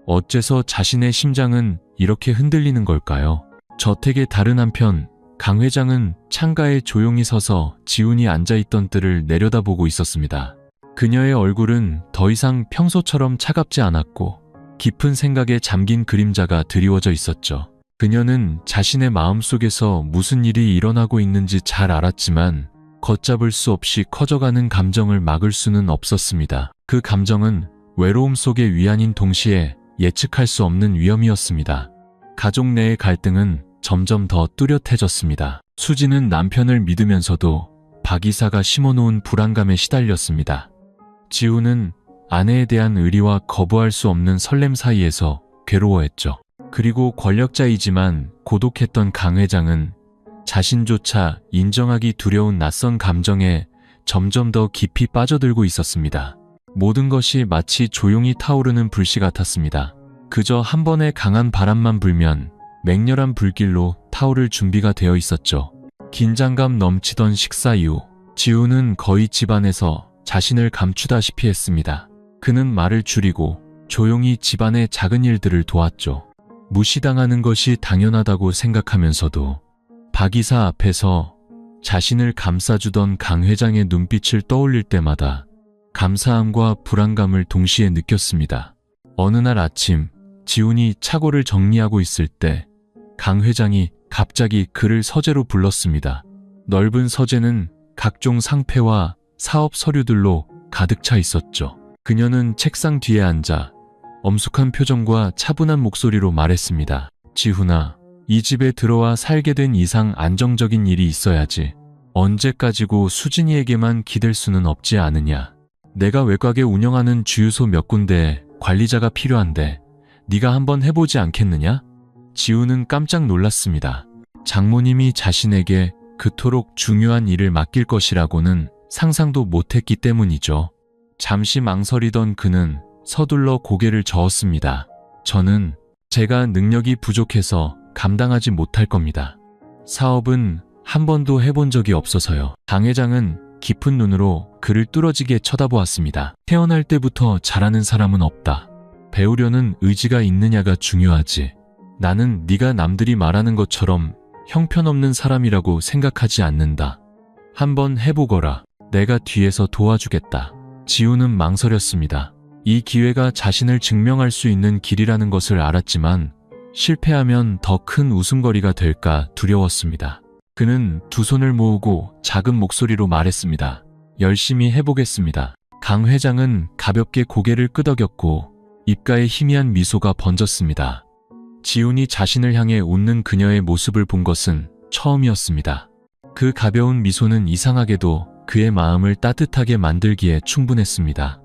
어째서 자신의 심장은 이렇게 흔들리는 걸까요? 저택의 다른 한편 강 회장은 창가에 조용히 서서 지훈이 앉아있던 뜰을 내려다보고 있었습니다. 그녀의 얼굴은 더 이상 평소처럼 차갑지 않았고 깊은 생각에 잠긴 그림자가 드리워져 있었죠. 그녀는 자신의 마음속에서 무슨 일이 일어나고 있는지 잘 알았지만 걷잡을 수 없이 커져가는 감정을 막을 수는 없었습니다. 그 감정은 외로움 속의 위안인 동시에 예측할 수 없는 위험이었습니다. 가족 내의 갈등은 점점 더 뚜렷해졌습니다. 수지는 남편을 믿으면서도 박 이사가 심어놓은 불안감에 시달렸습니다. 지훈은 아내에 대한 의리와 거부할 수 없는 설렘 사이에서 괴로워했죠. 그리고 권력자이지만 고독했던 강 회장은 자신조차 인정하기 두려운 낯선 감정에 점점 더 깊이 빠져들고 있었습니다. 모든 것이 마치 조용히 타오르는 불씨 같았습니다. 그저 한 번의 강한 바람만 불면 맹렬한 불길로 타오를 준비가 되어 있었죠. 긴장감 넘치던 식사 이후 지훈은 거의 집안에서 자신을 감추다시피 했습니다. 그는 말을 줄이고 조용히 집안의 작은 일들을 도왔죠. 무시당하는 것이 당연하다고 생각하면서도 박 이사 앞에서 자신을 감싸주던 강 회장의 눈빛을 떠올릴 때마다 감사함과 불안감을 동시에 느꼈습니다. 어느 날 아침 지훈이 차고를 정리하고 있을 때 강 회장이 갑자기 그를 서재로 불렀습니다. 넓은 서재는 각종 상패와 사업 서류들로 가득 차 있었죠. 그녀는 책상 뒤에 앉아 엄숙한 표정과 차분한 목소리로 말했습니다. 지훈아, 이 집에 들어와 살게 된 이상 안정적인 일이 있어야지. 언제까지고 수진이에게만 기댈 수는 없지 않으냐. 내가 외곽에 운영하는 주유소 몇 군데에 관리자가 필요한데 네가 한번 해보지 않겠느냐? 지훈은 깜짝 놀랐습니다. 장모님이 자신에게 그토록 중요한 일을 맡길 것이라고는 상상도 못했기 때문이죠. 잠시 망설이던 그는 서둘러 고개를 저었습니다. 저는 제가 능력이 부족해서 감당하지 못할 겁니다. 사업은 한 번도 해본 적이 없어서요. 강 회장은 깊은 눈으로 그를 뚫어지게 쳐다보았습니다. 태어날 때부터 잘하는 사람은 없다. 배우려는 의지가 있느냐가 중요하지. 나는 네가 남들이 말하는 것처럼 형편없는 사람이라고 생각하지 않는다. 한번 해보거라. 내가 뒤에서 도와주겠다. 지우는 망설였습니다. 이 기회가 자신을 증명할 수 있는 길이라는 것을 알았지만 실패하면 더 큰 웃음거리가 될까 두려웠습니다. 그는 두 손을 모으고 작은 목소리로 말했습니다. 열심히 해보겠습니다. 강 회장은 가볍게 고개를 끄덕였고 입가에 희미한 미소가 번졌습니다. 지훈이 자신을 향해 웃는 그녀의 모습을 본 것은 처음이었습니다. 그 가벼운 미소는 이상하게도 그의 마음을 따뜻하게 만들기에 충분했습니다.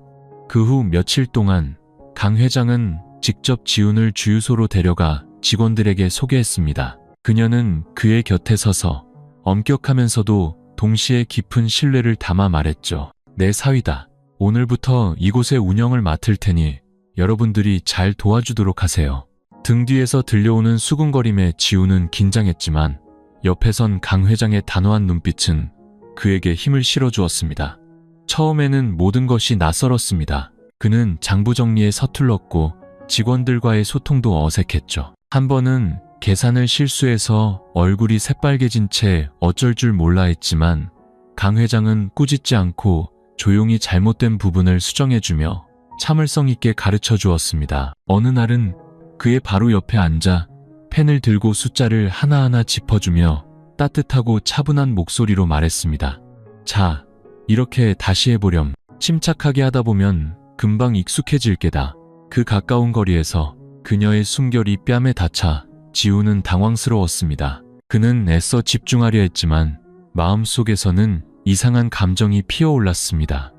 그 후 며칠 동안 강 회장은 직접 지훈을 주유소로 데려가 직원들에게 소개했습니다. 그녀는 그의 곁에 서서 엄격하면서도 동시에 깊은 신뢰를 담아 말했죠. 내 사위다. 오늘부터 이곳의 운영을 맡을 테니 여러분들이 잘 도와주도록 하세요. 등 뒤에서 들려오는 수군거림에 지훈은 긴장했지만 옆에선 강 회장의 단호한 눈빛은 그에게 힘을 실어주었습니다. 처음에는 모든 것이 낯설었습니다. 그는 장부 정리에 서툴렀고 직원들과의 소통도 어색했죠. 한 번은 계산을 실수해서 얼굴이 새빨개진 채 어쩔 줄 몰라 했지만 강 회장은 꾸짖지 않고 조용히 잘못된 부분을 수정해주며 참을성 있게 가르쳐 주었습니다. 어느 날은 그의 바로 옆에 앉아 펜을 들고 숫자를 하나하나 짚어주며 따뜻하고 차분한 목소리로 말했습니다. 자, 이렇게 다시 해보렴. 침착하게 하다 보면 금방 익숙해질 게다. 그 가까운 거리에서 그녀의 숨결이 뺨에 닿자 지우는 당황스러웠습니다. 그는 애써 집중하려 했지만 마음속에서는 이상한 감정이 피어올랐습니다.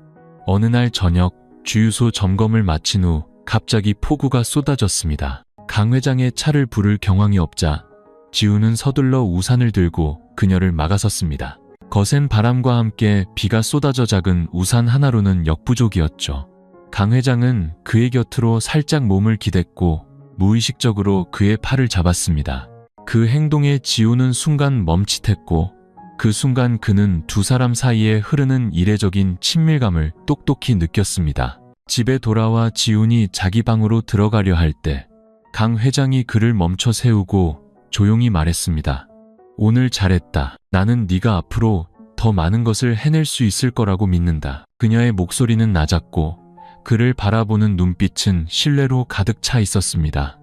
어느 날 저녁 주유소 점검을 마친 후 갑자기 폭우가 쏟아졌습니다. 강 회장의 차를 부를 경황이 없자 지우는 서둘러 우산을 들고 그녀를 막아섰습니다. 거센 바람과 함께 비가 쏟아져 작은 우산 하나로는 역부족이었죠. 강 회장은 그의 곁으로 살짝 몸을 기댔고 무의식적으로 그의 팔을 잡았습니다. 그 행동에 지우는 순간 멈칫했고 그 순간 그는 두 사람 사이에 흐르는 이례적인 친밀감을 똑똑히 느꼈습니다. 집에 돌아와 지훈이 자기 방으로 들어가려 할 때 강 회장이 그를 멈춰 세우고 조용히 말했습니다. 오늘 잘했다. 나는 네가 앞으로 더 많은 것을 해낼 수 있을 거라고 믿는다. 그녀의 목소리는 낮았고 그를 바라보는 눈빛은 신뢰로 가득 차 있었습니다.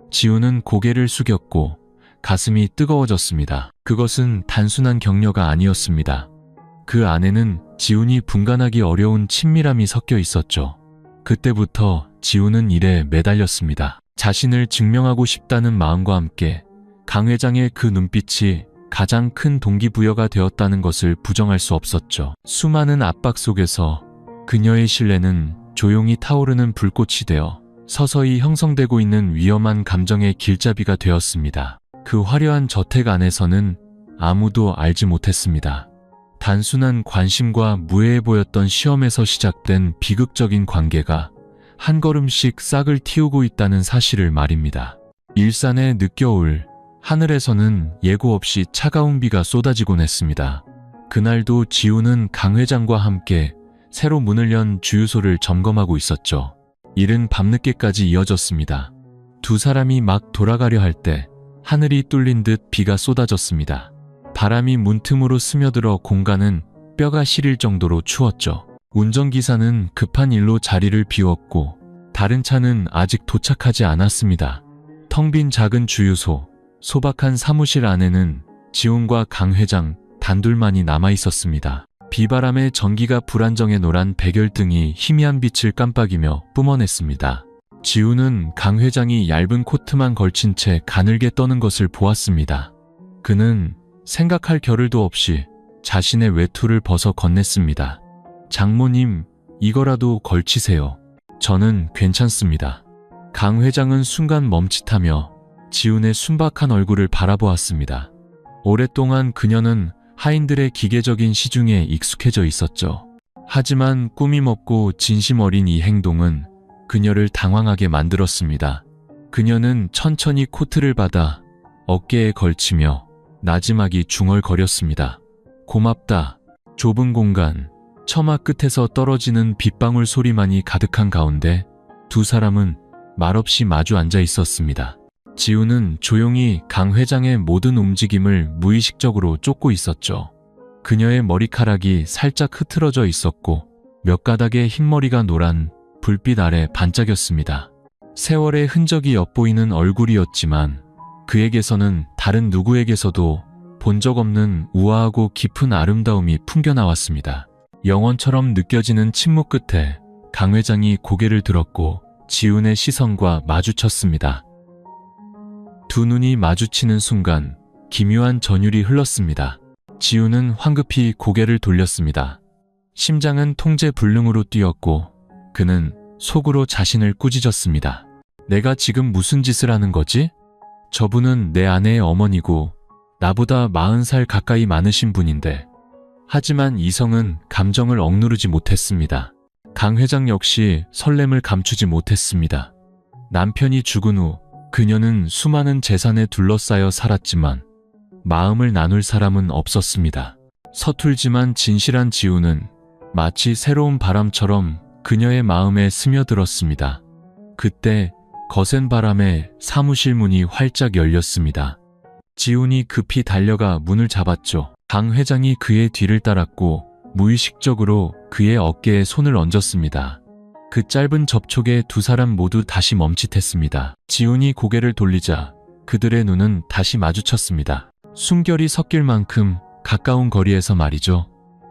지훈은 고개를 숙였고 가슴이 뜨거워졌습니다. 그것은 단순한 격려가 아니었습니다. 그 안에는 지훈이 분간하기 어려운 친밀함이 섞여 있었죠. 그때부터 지훈은 일에 매달렸습니다. 자신을 증명하고 싶다는 마음과 함께 강 회장의 그 눈빛이 가장 큰 동기부여가 되었다는 것을 부정할 수 없었죠. 수많은 압박 속에서 그녀의 신뢰는 조용히 타오르는 불꽃이 되어 서서히 형성되고 있는 위험한 감정의 길잡이가 되었습니다. 그 화려한 저택 안에서는 아무도 알지 못했습니다. 단순한 관심과 무해해 보였던 시험에서 시작된 비극적인 관계가 한 걸음씩 싹을 틔우고 있다는 사실을 말입니다. 일산의 늦겨울, 하늘에서는 예고 없이 차가운 비가 쏟아지곤 했습니다. 그날도 지훈은 강 회장과 함께 새로 문을 연 주유소를 점검하고 있었죠. 일은 밤늦게까지 이어졌습니다. 두 사람이 막 돌아가려 할 때 하늘이 뚫린 듯 비가 쏟아졌습니다. 바람이 문틈으로 스며들어 공간은 뼈가 시릴 정도로 추웠죠. 운전기사는 급한 일로 자리를 비웠고 다른 차는 아직 도착하지 않았습니다. 텅 빈 작은 주유소, 소박한 사무실 안에는 지훈과 강 회장 단둘만이 남아 있었습니다. 비바람에 전기가 불안정해 노란 백열등이 희미한 빛을 깜빡이며 뿜어냈습니다. 지훈은 강 회장이 얇은 코트만 걸친 채 가늘게 떠는 것을 보았습니다. 그는 생각할 겨를도 없이 자신의 외투를 벗어 건넸습니다. 장모님, 이거라도 걸치세요. 저는 괜찮습니다. 강 회장은 순간 멈칫하며 지훈의 순박한 얼굴을 바라보았습니다. 오랫동안 그녀는 하인들의 기계적인 시중에 익숙해져 있었죠. 하지만 꾸밈 없고 진심 어린 이 행동은 그녀를 당황하게 만들었습니다. 그녀는 천천히 코트를 받아 어깨에 걸치며 나지막이 중얼거렸습니다. 고맙다. 좁은 공간, 처마 끝에서 떨어지는 빗방울 소리만이 가득한 가운데 두 사람은 말없이 마주 앉아 있었습니다. 지우는 조용히 강 회장의 모든 움직임을 무의식적으로 쫓고 있었죠. 그녀의 머리카락이 살짝 흐트러져 있었고 몇 가닥의 흰머리가 노란 불빛 아래 반짝였습니다. 세월의 흔적이 엿보이는 얼굴이었지만 그에게서는 다른 누구에게서도 본 적 없는 우아하고 깊은 아름다움이 풍겨나왔습니다. 영원처럼 느껴지는 침묵 끝에 강 회장이 고개를 들었고 지훈의 시선과 마주쳤습니다. 두 눈이 마주치는 순간 기묘한 전율이 흘렀습니다. 지훈은 황급히 고개를 돌렸습니다. 심장은 통제불능으로 뛰었고 그는 속으로 자신을 꾸짖었습니다. 내가 지금 무슨 짓을 하는 거지? 저분은 내 아내의 어머니고 나보다 40살 가까이 많으신 분인데. 하지만 이성은 감정을 억누르지 못했습니다. 강 회장 역시 설렘을 감추지 못했습니다. 남편이 죽은 후 그녀는 수많은 재산에 둘러싸여 살았지만 마음을 나눌 사람은 없었습니다. 서툴지만 진실한 지우는 마치 새로운 바람처럼 그녀의 마음에 스며들었습니다. 그때 거센 바람에 사무실 문이 활짝 열렸습니다. 지훈이 급히 달려가 문을 잡았죠. 강 회장이 그의 뒤를 따랐고 무의식적으로 그의 어깨에 손을 얹었습니다. 그 짧은 접촉에 두 사람 모두 다시 멈칫했습니다. 지훈이 고개를 돌리자 그들의 눈은 다시 마주쳤습니다. 숨결이 섞일 만큼 가까운 거리에서 말이죠.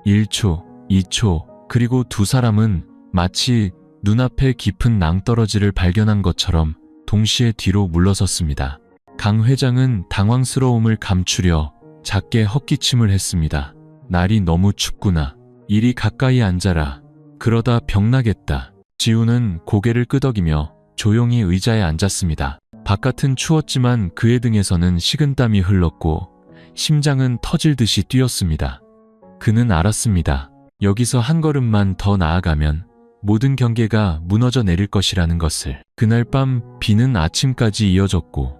1초, 2초, 그리고 두 사람은 마치 눈앞에 깊은 낭떠러지를 발견한 것처럼 동시에 뒤로 물러섰습니다. 강 회장은 당황스러움을 감추려 작게 헛기침을 했습니다. 날이 너무 춥구나. 이리 가까이 앉아라. 그러다 병나겠다. 지우는 고개를 끄덕이며 조용히 의자에 앉았습니다. 바깥은 추웠지만 그의 등에서는 식은땀이 흘렀고 심장은 터질 듯이 뛰었습니다. 그는 알았습니다. 여기서 한 걸음만 더 나아가면 모든 경계가 무너져 내릴 것이라는 것을. 그날 밤 비는 아침까지 이어졌고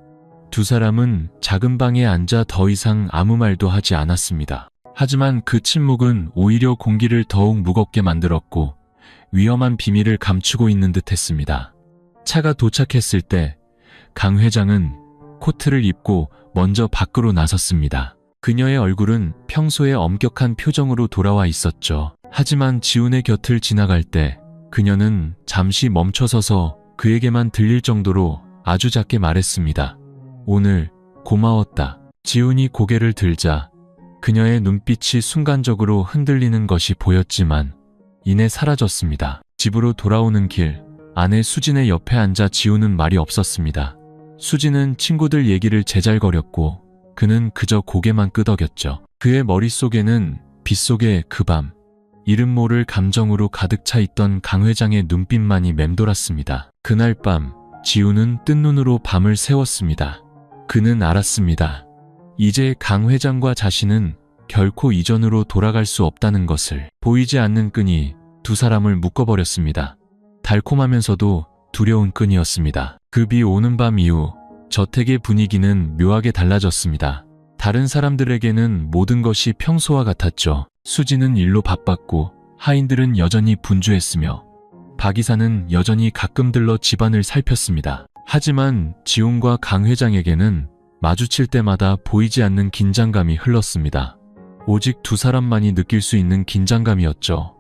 두 사람은 작은 방에 앉아 더 이상 아무 말도 하지 않았습니다. 하지만 그 침묵은 오히려 공기를 더욱 무겁게 만들었고 위험한 비밀을 감추고 있는 듯 했습니다. 차가 도착했을 때 강 회장은 코트를 입고 먼저 밖으로 나섰습니다. 그녀의 얼굴은 평소의 엄격한 표정으로 돌아와 있었죠. 하지만 지훈의 곁을 지나갈 때 그녀는 잠시 멈춰서서 그에게만 들릴 정도로 아주 작게 말했습니다. 오늘 고마웠다. 지훈이 고개를 들자 그녀의 눈빛이 순간적으로 흔들리는 것이 보였지만 이내 사라졌습니다. 집으로 돌아오는 길, 아내 수진의 옆에 앉아 지훈은 말이 없었습니다. 수진은 친구들 얘기를 제잘거렸고 그는 그저 고개만 끄덕였죠. 그의 머릿속에는 빗속의 그 밤, 이름 모를 감정으로 가득 차 있던 강 회장의 눈빛만이 맴돌았습니다. 그날 밤 지훈은 뜬 눈으로 밤을 새웠습니다. 그는 알았습니다. 이제 강 회장과 자신은 결코 이전으로 돌아갈 수 없다는 것을. 보이지 않는 끈이 두 사람을 묶어버렸습니다. 달콤하면서도 두려운 끈이었습니다. 급이 오는 밤 이후 저택의 분위기는 묘하게 달라졌습니다. 다른 사람들에게는 모든 것이 평소와 같았죠. 수지는 일로 바빴고 하인들은 여전히 분주했으며 박 이사는 여전히 가끔 들러 집안을 살폈습니다. 하지만 지훈과 강 회장에게는 마주칠 때마다 보이지 않는 긴장감이 흘렀습니다. 오직 두 사람만이 느낄 수 있는 긴장감이었죠.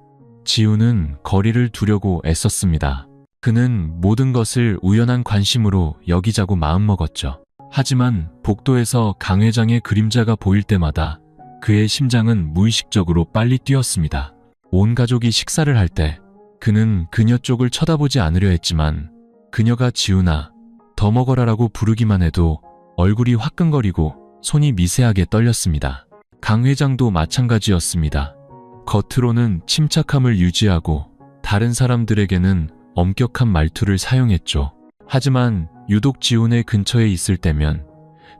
지훈은 거리를 두려고 애썼습니다. 그는 모든 것을 우연한 관심으로 여기자고 마음먹었죠. 하지만 복도에서 강 회장의 그림자가 보일 때마다 그의 심장은 무의식적으로 빨리 뛰었습니다. 온 가족이 식사를 할 때 그는 그녀 쪽을 쳐다보지 않으려 했지만 그녀가 지훈아, 더 먹어라라고 부르기만 해도 얼굴이 화끈거리고 손이 미세하게 떨렸습니다. 강 회장도 마찬가지였습니다. 겉으로는 침착함을 유지하고 다른 사람들에게는 엄격한 말투를 사용했죠. 하지만 유독 지훈의 근처에 있을 때면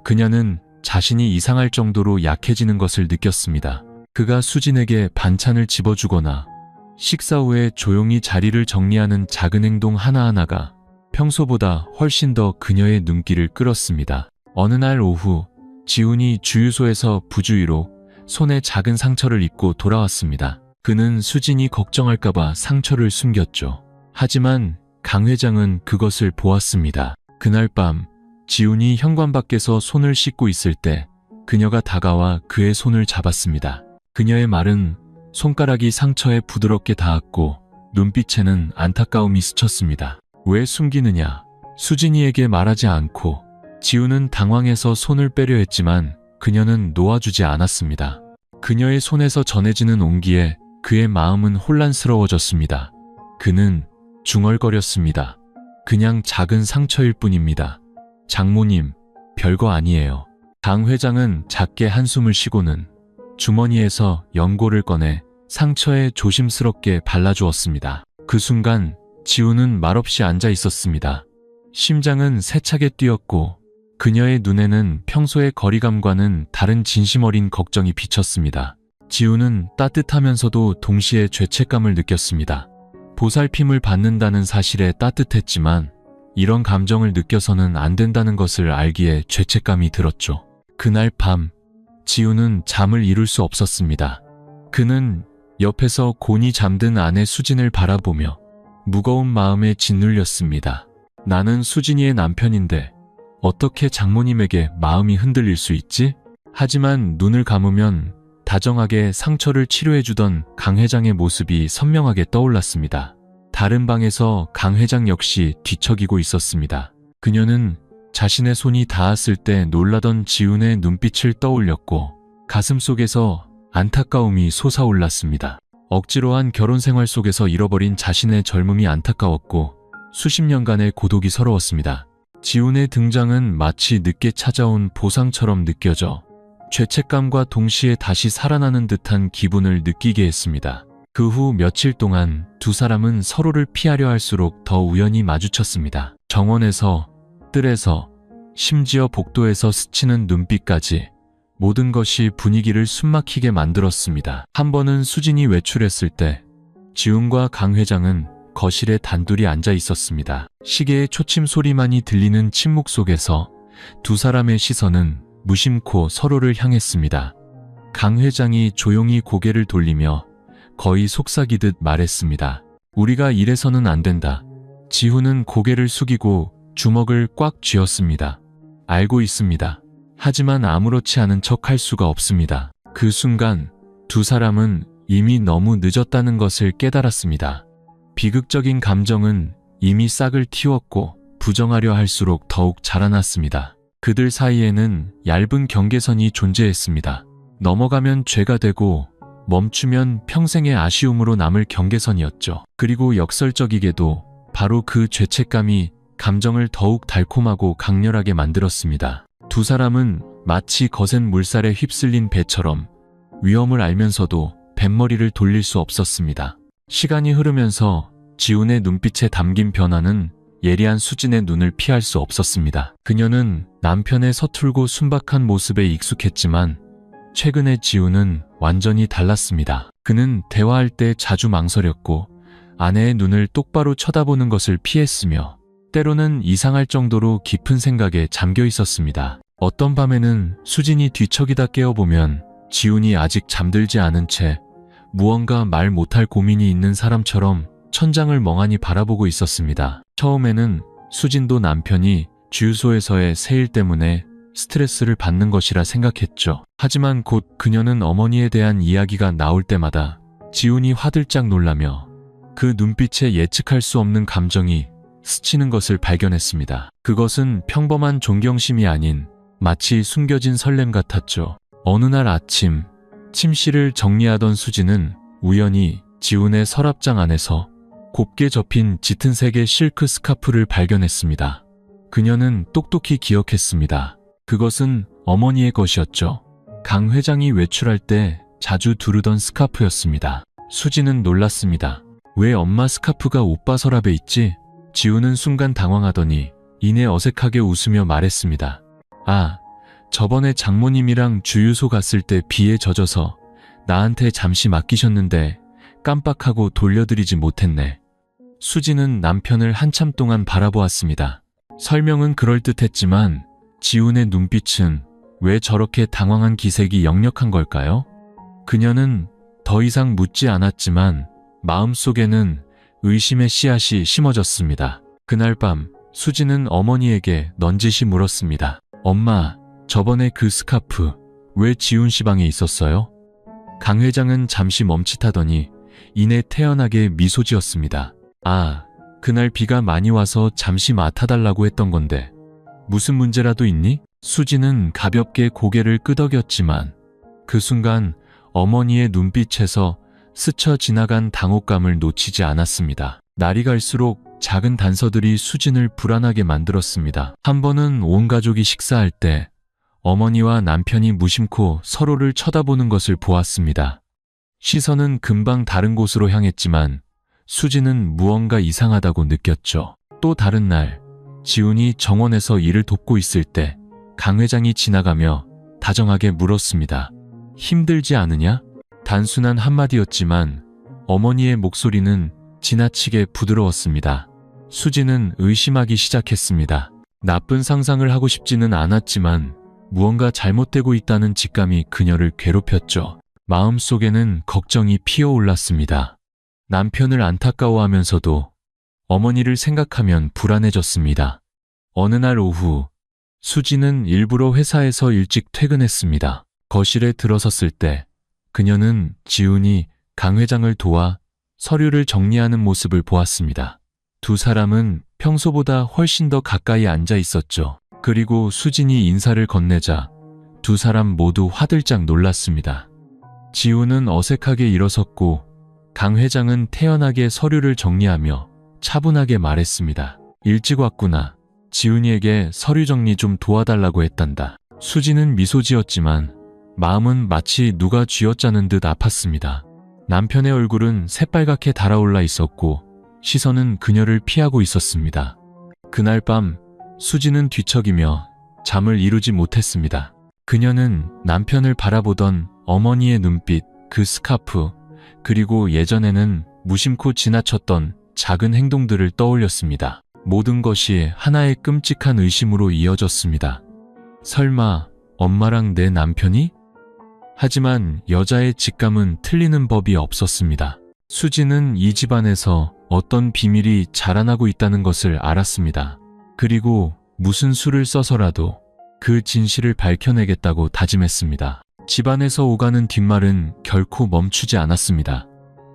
그녀는 자신이 이상할 정도로 약해지는 것을 느꼈습니다. 그가 수진에게 반찬을 집어주거나 식사 후에 조용히 자리를 정리하는 작은 행동 하나하나가 평소보다 훨씬 더 그녀의 눈길을 끌었습니다. 어느 날 오후, 지훈이 주유소에서 부주의로 손에 작은 상처를 입고 돌아왔습니다. 그는 수진이 걱정할까봐 상처를 숨겼죠. 하지만 강 회장은 그것을 보았습니다. 그날 밤, 지훈이 현관 밖에서 손을 씻고 있을 때 그녀가 다가와 그의 손을 잡았습니다. 그녀의 말은 손가락이 상처에 부드럽게 닿았고 눈빛에는 안타까움이 스쳤습니다. 왜 숨기느냐? 수진이에게 말하지 않고. 지훈은 당황해서 손을 빼려 했지만 그녀는 놓아주지 않았습니다. 그녀의 손에서 전해지는 온기에 그의 마음은 혼란스러워졌습니다. 그는 중얼거렸습니다. 그냥 작은 상처일 뿐입니다. 장모님, 별거 아니에요. 강 회장은 작게 한숨을 쉬고는 주머니에서 연고를 꺼내 상처에 조심스럽게 발라주었습니다. 그 순간 지훈은 말없이 앉아 있었습니다. 심장은 세차게 뛰었고 그녀의 눈에는 평소의 거리감과는 다른 진심 어린 걱정이 비쳤습니다. 지훈은 따뜻하면서도 동시에 죄책감을 느꼈습니다. 보살핌을 받는다는 사실에 따뜻했지만 이런 감정을 느껴서는 안 된다는 것을 알기에 죄책감이 들었죠. 그날 밤, 지훈은 잠을 이룰 수 없었습니다. 그는 옆에서 곤히 잠든 아내 수진을 바라보며 무거운 마음에 짓눌렸습니다. 나는 수진이의 남편인데 어떻게 장모님에게 마음이 흔들릴 수 있지? 하지만 눈을 감으면 다정하게 상처를 치료해주던 강 회장의 모습이 선명하게 떠올랐습니다. 다른 방에서 강 회장 역시 뒤척이고 있었습니다. 그녀는 자신의 손이 닿았을 때 놀라던 지훈의 눈빛을 떠올렸고 가슴속에서 안타까움이 솟아올랐습니다. 억지로 한 결혼 생활 속에서 잃어버린 자신의 젊음이 안타까웠고 수십 년간의 고독이 서러웠습니다. 지훈의 등장은 마치 늦게 찾아온 보상처럼 느껴져 죄책감과 동시에 다시 살아나는 듯한 기분을 느끼게 했습니다. 그 후 며칠 동안 두 사람은 서로를 피하려 할수록 더 우연히 마주쳤습니다. 정원에서, 뜰에서, 심지어 복도에서 스치는 눈빛까지 모든 것이 분위기를 숨막히게 만들었습니다. 한 번은 수진이 외출했을 때 지훈과 강 회장은 거실에 단둘이 앉아 있었습니다. 시계의 초침 소리만이 들리는 침묵 속에서 두 사람의 시선은 무심코 서로를 향했습니다. 강 회장이 조용히 고개를 돌리며 거의 속삭이듯 말했습니다. 우리가 이래서는 안 된다. 지훈은 고개를 숙이고 주먹을 꽉 쥐었습니다. 알고 있습니다. 하지만 아무렇지 않은 척 할 수가 없습니다. 그 순간 두 사람은 이미 너무 늦었다는 것을 깨달았습니다. 비극적인 감정은 이미 싹을 틔웠고 부정하려 할수록 더욱 자라났습니다. 그들 사이에는 얇은 경계선이 존재했습니다. 넘어가면 죄가 되고 멈추면 평생의 아쉬움으로 남을 경계선이었죠. 그리고 역설적이게도 바로 그 죄책감이 감정을 더욱 달콤하고 강렬하게 만들었습니다. 두 사람은 마치 거센 물살에 휩쓸린 배처럼 위험을 알면서도 뱃머리를 돌릴 수 없었습니다. 시간이 흐르면서 지훈의 눈빛에 담긴 변화는 예리한 수진의 눈을 피할 수 없었습니다. 그녀는 남편의 서툴고 순박한 모습에 익숙했지만 최근에 지훈은 완전히 달랐습니다. 그는 대화할 때 자주 망설였고 아내의 눈을 똑바로 쳐다보는 것을 피했으며 때로는 이상할 정도로 깊은 생각에 잠겨 있었습니다. 어떤 밤에는 수진이 뒤척이다 깨어보면 지훈이 아직 잠들지 않은 채 무언가 말 못할 고민이 있는 사람처럼 천장을 멍하니 바라보고 있었습니다. 처음에는 수진도 남편이 주유소에서의 새 일 때문에 스트레스를 받는 것이라 생각했죠. 하지만 곧 그녀는 어머니에 대한 이야기가 나올 때마다 지훈이 화들짝 놀라며 그 눈빛에 예측할 수 없는 감정이 스치는 것을 발견했습니다. 그것은 평범한 존경심이 아닌 마치 숨겨진 설렘 같았죠. 어느 날 아침, 침실을 정리하던 수진은 우연히 지훈의 서랍장 안에서 곱게 접힌 짙은 색의 실크 스카프를 발견했습니다. 그녀는 똑똑히 기억했습니다. 그것은 어머니의 것이었죠. 강 회장이 외출할 때 자주 두르던 스카프였습니다. 수진은 놀랐습니다. 왜 엄마 스카프가 오빠 서랍에 있지? 지훈은 순간 당황하더니 이내 어색하게 웃으며 말했습니다. 아, 저번에 장모님이랑 주유소 갔을 때 비에 젖어서 나한테 잠시 맡기셨는데 깜빡하고 돌려드리지 못했네. 수지는 남편을 한참 동안 바라보았습니다. 설명은 그럴듯했지만 지훈의 눈빛은 왜 저렇게 당황한 기색이 역력한 걸까요? 그녀는 더 이상 묻지 않았지만 마음속에는 의심의 씨앗이 심어졌습니다. 그날 밤 수지는 어머니에게 넌지시 물었습니다. 엄마, 저번에 그 스카프 왜 지훈 씨 방에 있었어요? 강 회장은 잠시 멈칫하더니 이내 태연하게 미소 지었습니다. 아, 그날 비가 많이 와서 잠시 맡아달라고 했던 건데 무슨 문제라도 있니? 수지는 가볍게 고개를 끄덕였지만 그 순간 어머니의 눈빛에서 스쳐 지나간 당혹감을 놓치지 않았습니다. 날이 갈수록 작은 단서들이 수진을 불안하게 만들었습니다. 한 번은 온 가족이 식사할 때 어머니와 남편이 무심코 서로를 쳐다보는 것을 보았습니다. 시선은 금방 다른 곳으로 향했지만 수지는 무언가 이상하다고 느꼈죠. 또 다른 날, 지훈이 정원에서 일을 돕고 있을 때 강 회장이 지나가며 다정하게 물었습니다. 힘들지 않으냐? 단순한 한마디였지만 어머니의 목소리는 지나치게 부드러웠습니다. 수지는 의심하기 시작했습니다. 나쁜 상상을 하고 싶지는 않았지만 무언가 잘못되고 있다는 직감이 그녀를 괴롭혔죠. 마음속에는 걱정이 피어올랐습니다. 남편을 안타까워하면서도 어머니를 생각하면 불안해졌습니다. 어느 날 오후, 수지는 일부러 회사에서 일찍 퇴근했습니다. 거실에 들어섰을 때 그녀는 지훈이 강 회장을 도와 서류를 정리하는 모습을 보았습니다. 두 사람은 평소보다 훨씬 더 가까이 앉아 있었죠. 그리고 수진이 인사를 건네자 두 사람 모두 화들짝 놀랐습니다. 지훈은 어색하게 일어섰고 강 회장은 태연하게 서류를 정리하며 차분하게 말했습니다. 일찍 왔구나. 지훈이에게 서류 정리 좀 도와달라고 했단다. 수지는 미소 지었지만 마음은 마치 누가 쥐어짜는 듯 아팠습니다. 남편의 얼굴은 새빨갛게 달아올라 있었고 시선은 그녀를 피하고 있었습니다. 그날 밤 수지는 뒤척이며 잠을 이루지 못했습니다. 그녀는 남편을 바라보던 어머니의 눈빛, 그 스카프, 그리고 예전에는 무심코 지나쳤던 작은 행동들을 떠올렸습니다. 모든 것이 하나의 끔찍한 의심으로 이어졌습니다. 설마 엄마랑 내 남편이? 하지만 여자의 직감은 틀리는 법이 없었습니다. 수지는 이 집안에서 어떤 비밀이 자라나고 있다는 것을 알았습니다. 그리고 무슨 수를 써서라도 그 진실을 밝혀내겠다고 다짐했습니다. 집안에서 오가는 뒷말은 결코 멈추지 않았습니다.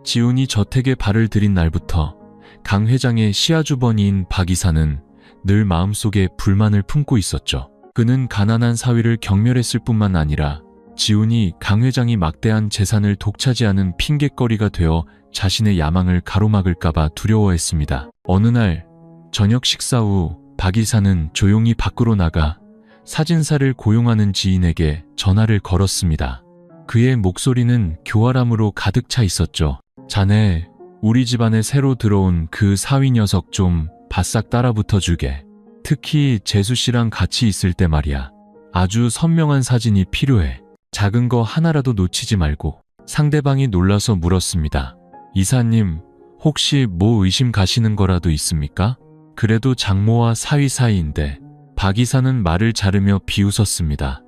지훈이 저택에 발을 들인 날부터 강 회장의 시아주버니인 박 이사는 늘 마음속에 불만을 품고 있었죠. 그는 가난한 사위를 경멸했을 뿐만 아니라 지훈이 강 회장이 막대한 재산을 독차지하는 핑곗거리가 되어 자신의 야망을 가로막을까봐 두려워했습니다. 어느 날 저녁 식사 후 박 이사는 조용히 밖으로 나가 사진사를 고용하는 지인에게 전화를 걸었습니다. 그의 목소리는 교활함으로 가득 차 있었죠. 자네, 우리 집안에 새로 들어온 그 사위 녀석 좀 바싹 따라붙어 주게. 특히 재수 씨랑 같이 있을 때 말이야. 아주 선명한 사진이 필요해. 작은 거 하나라도 놓치지 말고. 상대방이 놀라서 물었습니다. 이사님, 혹시 뭐 의심 가시는 거라도 있습니까? 그래도 장모와 사위 사이인데. 박 이사는 말을 자르며 비웃었습니다.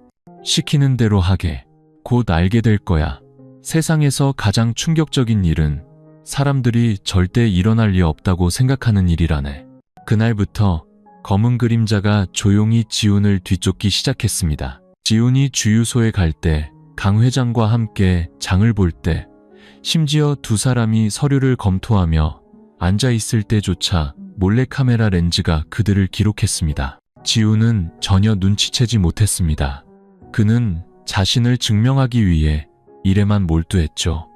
시키는 대로 하게. 곧 알게 될 거야. 세상에서 가장 충격적인 일은 사람들이 절대 일어날 리 없다고 생각하는 일이라네. 그날부터 검은 그림자가 조용히 지훈을 뒤쫓기 시작했습니다. 지훈이 주유소에 갈 때, 강 회장과 함께 장을 볼 때, 심지어 두 사람이 서류를 검토하며 앉아 있을 때조차 몰래카메라 렌즈가 그들을 기록했습니다. 지훈은 전혀 눈치채지 못했습니다. 그는 자신을 증명하기 위해 일에만 몰두했죠.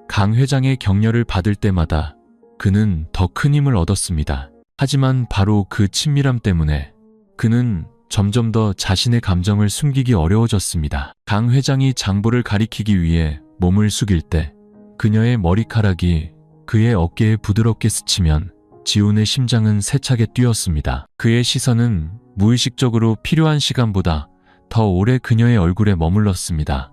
강 회장의 격려를 받을 때마다 그는 더 큰 힘을 얻었습니다. 하지만 바로 그 친밀함 때문에 그는 점점 더 자신의 감정을 숨기기 어려워졌습니다. 강 회장이 장부를 가리키기 위해 몸을 숙일 때 그녀의 머리카락이 그의 어깨에 부드럽게 스치면 지훈의 심장은 세차게 뛰었습니다. 그의 시선은 무의식적으로 필요한 시간보다 더 오래 그녀의 얼굴에 머물렀습니다.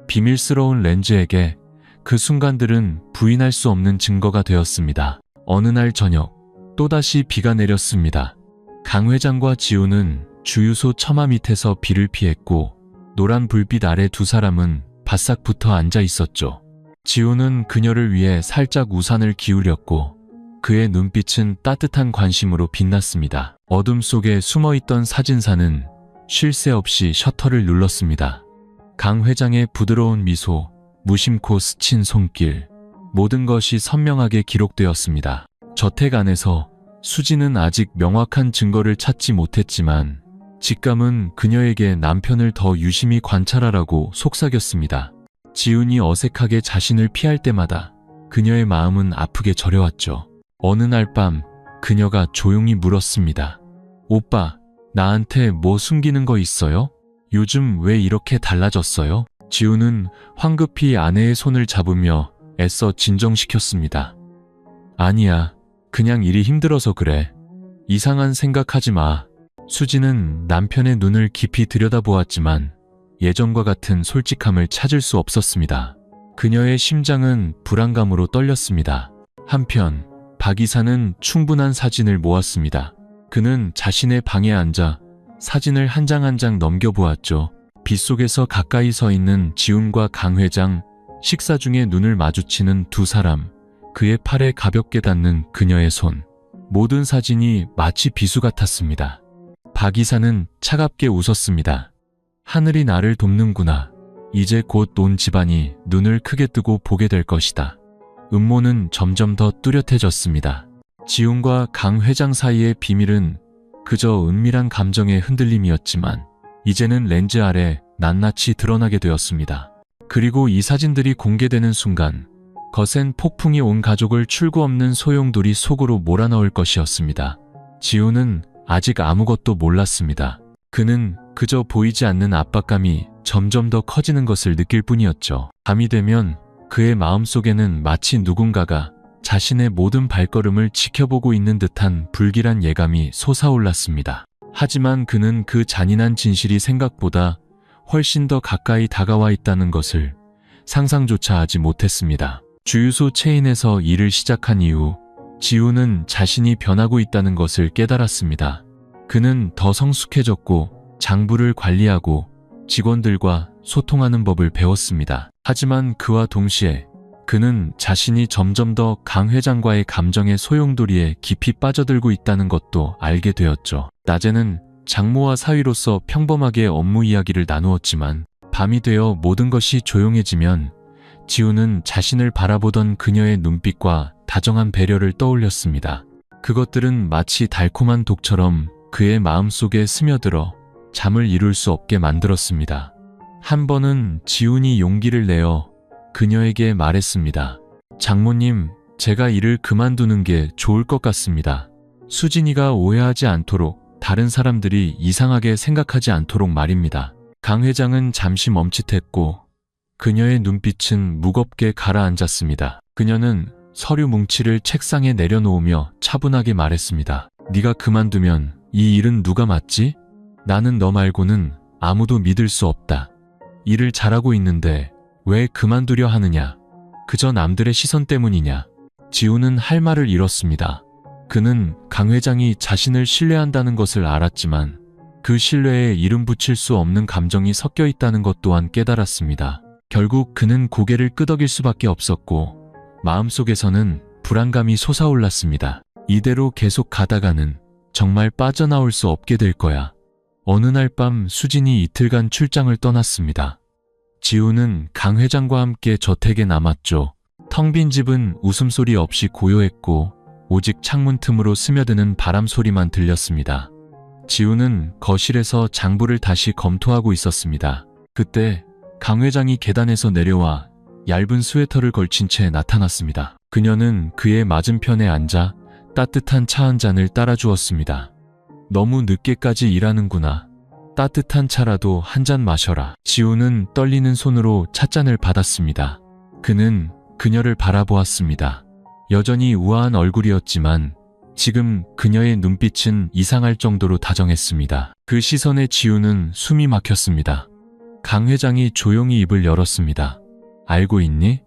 비밀스러운 렌즈에게 그 순간들은 부인할 수 없는 증거가 되었습니다. 어느 날 저녁, 또다시 비가 내렸습니다. 강 회장과 지우는 주유소 처마 밑에서 비를 피했고 노란 불빛 아래 두 사람은 바싹 붙어 앉아 있었죠. 지우는 그녀를 위해 살짝 우산을 기울였고 그의 눈빛은 따뜻한 관심으로 빛났습니다. 어둠 속에 숨어있던 사진사는 쉴 새 없이 셔터를 눌렀습니다. 강 회장의 부드러운 미소, 무심코 스친 손길, 모든 것이 선명하게 기록되었습니다. 저택 안에서 수지는 아직 명확한 증거를 찾지 못했지만 직감은 그녀에게 남편을 더 유심히 관찰하라고 속삭였습니다. 지훈이 어색하게 자신을 피할 때마다 그녀의 마음은 아프게 저려왔죠. 어느 날 밤 그녀가 조용히 물었습니다. 오빠, 나한테 뭐 숨기는 거 있어요? 요즘 왜 이렇게 달라졌어요? 지훈은 황급히 아내의 손을 잡으며 애써 진정시켰습니다. 아니야, 그냥 일이 힘들어서 그래. 이상한 생각하지 마. 수지는 남편의 눈을 깊이 들여다보았지만 예전과 같은 솔직함을 찾을 수 없었습니다. 그녀의 심장은 불안감으로 떨렸습니다. 한편 박 이사는 충분한 사진을 모았습니다. 그는 자신의 방에 앉아 사진을 한 장 한 장 넘겨보았죠. 빗속에서 가까이 서 있는 지훈과 강 회장, 식사 중에 눈을 마주치는 두 사람, 그의 팔에 가볍게 닿는 그녀의 손. 모든 사진이 마치 비수 같았습니다. 박 이사는 차갑게 웃었습니다. 하늘이 나를 돕는구나. 이제 곧 온 집안이 눈을 크게 뜨고 보게 될 것이다. 음모는 점점 더 뚜렷해졌습니다. 지훈과 강 회장 사이의 비밀은 그저 은밀한 감정의 흔들림이었지만 이제는 렌즈 아래 낱낱이 드러나게 되었습니다. 그리고 이 사진들이 공개되는 순간 거센 폭풍이 온 가족을 출구 없는 소용돌이 속으로 몰아넣을 것이었습니다. 지훈은 아직 아무것도 몰랐습니다. 그는 그저 보이지 않는 압박감이 점점 더 커지는 것을 느낄 뿐이었죠. 밤이 되면 그의 마음속에는 마치 누군가가 자신의 모든 발걸음을 지켜보고 있는 듯한 불길한 예감이 솟아올랐습니다. 하지만 그는 그 잔인한 진실이 생각보다 훨씬 더 가까이 다가와 있다는 것을 상상조차 하지 못했습니다. 주유소 체인에서 일을 시작한 이후 지훈은 자신이 변하고 있다는 것을 깨달았습니다. 그는 더 성숙해졌고 장부를 관리하고 직원들과 소통하는 법을 배웠습니다. 하지만 그와 동시에 그는 자신이 점점 더 강 회장과의 감정의 소용돌이에 깊이 빠져들고 있다는 것도 알게 되었죠. 낮에는 장모와 사위로서 평범하게 업무 이야기를 나누었지만 밤이 되어 모든 것이 조용해지면 지훈은 자신을 바라보던 그녀의 눈빛과 다정한 배려를 떠올렸습니다. 그것들은 마치 달콤한 독처럼 그의 마음속에 스며들어 잠을 이룰 수 없게 만들었습니다. 한 번은 지훈이 용기를 내어 그녀에게 말했습니다. 장모님, 제가 일을 그만두는 게 좋을 것 같습니다. 수진이가 오해하지 않도록, 다른 사람들이 이상하게 생각하지 않도록 말입니다. 강 회장은 잠시 멈칫했고 그녀의 눈빛은 무겁게 가라앉았습니다. 그녀는 서류 뭉치를 책상에 내려놓으며 차분하게 말했습니다. 네가 그만두면 이 일은 누가 맡지? 나는 너 말고는 아무도 믿을 수 없다. 일을 잘하고 있는데 왜 그만두려 하느냐? 그저 남들의 시선 때문이냐? 지훈은 할 말을 잃었습니다. 그는 강 회장이 자신을 신뢰한다는 것을 알았지만 그 신뢰에 이름 붙일 수 없는 감정이 섞여 있다는 것 또한 깨달았습니다. 결국 그는 고개를 끄덕일 수밖에 없었고 마음속에서는 불안감이 솟아올랐습니다. 이대로 계속 가다가는 정말 빠져나올 수 없게 될 거야. 어느 날 밤 수진이 이틀간 출장을 떠났습니다. 지훈은 강 회장과 함께 저택에 남았죠. 텅 빈 집은 웃음소리 없이 고요했고 오직 창문 틈으로 스며드는 바람 소리만 들렸습니다. 지훈은 거실에서 장부를 다시 검토하고 있었습니다. 그때 강 회장이 계단에서 내려와 얇은 스웨터를 걸친 채 나타났습니다. 그녀는 그의 맞은편에 앉아 따뜻한 차 한 잔을 따라주었습니다. 너무 늦게까지 일하는구나. 따뜻한 차라도 한 잔 마셔라. 지훈은 떨리는 손으로 찻잔을 받았습니다. 그는 그녀를 바라보았습니다. 여전히 우아한 얼굴이었지만 지금 그녀의 눈빛은 이상할 정도로 다정했습니다. 그 시선에 지훈은 숨이 막혔습니다. 강 회장이 조용히 입을 열었습니다. 알고 있니?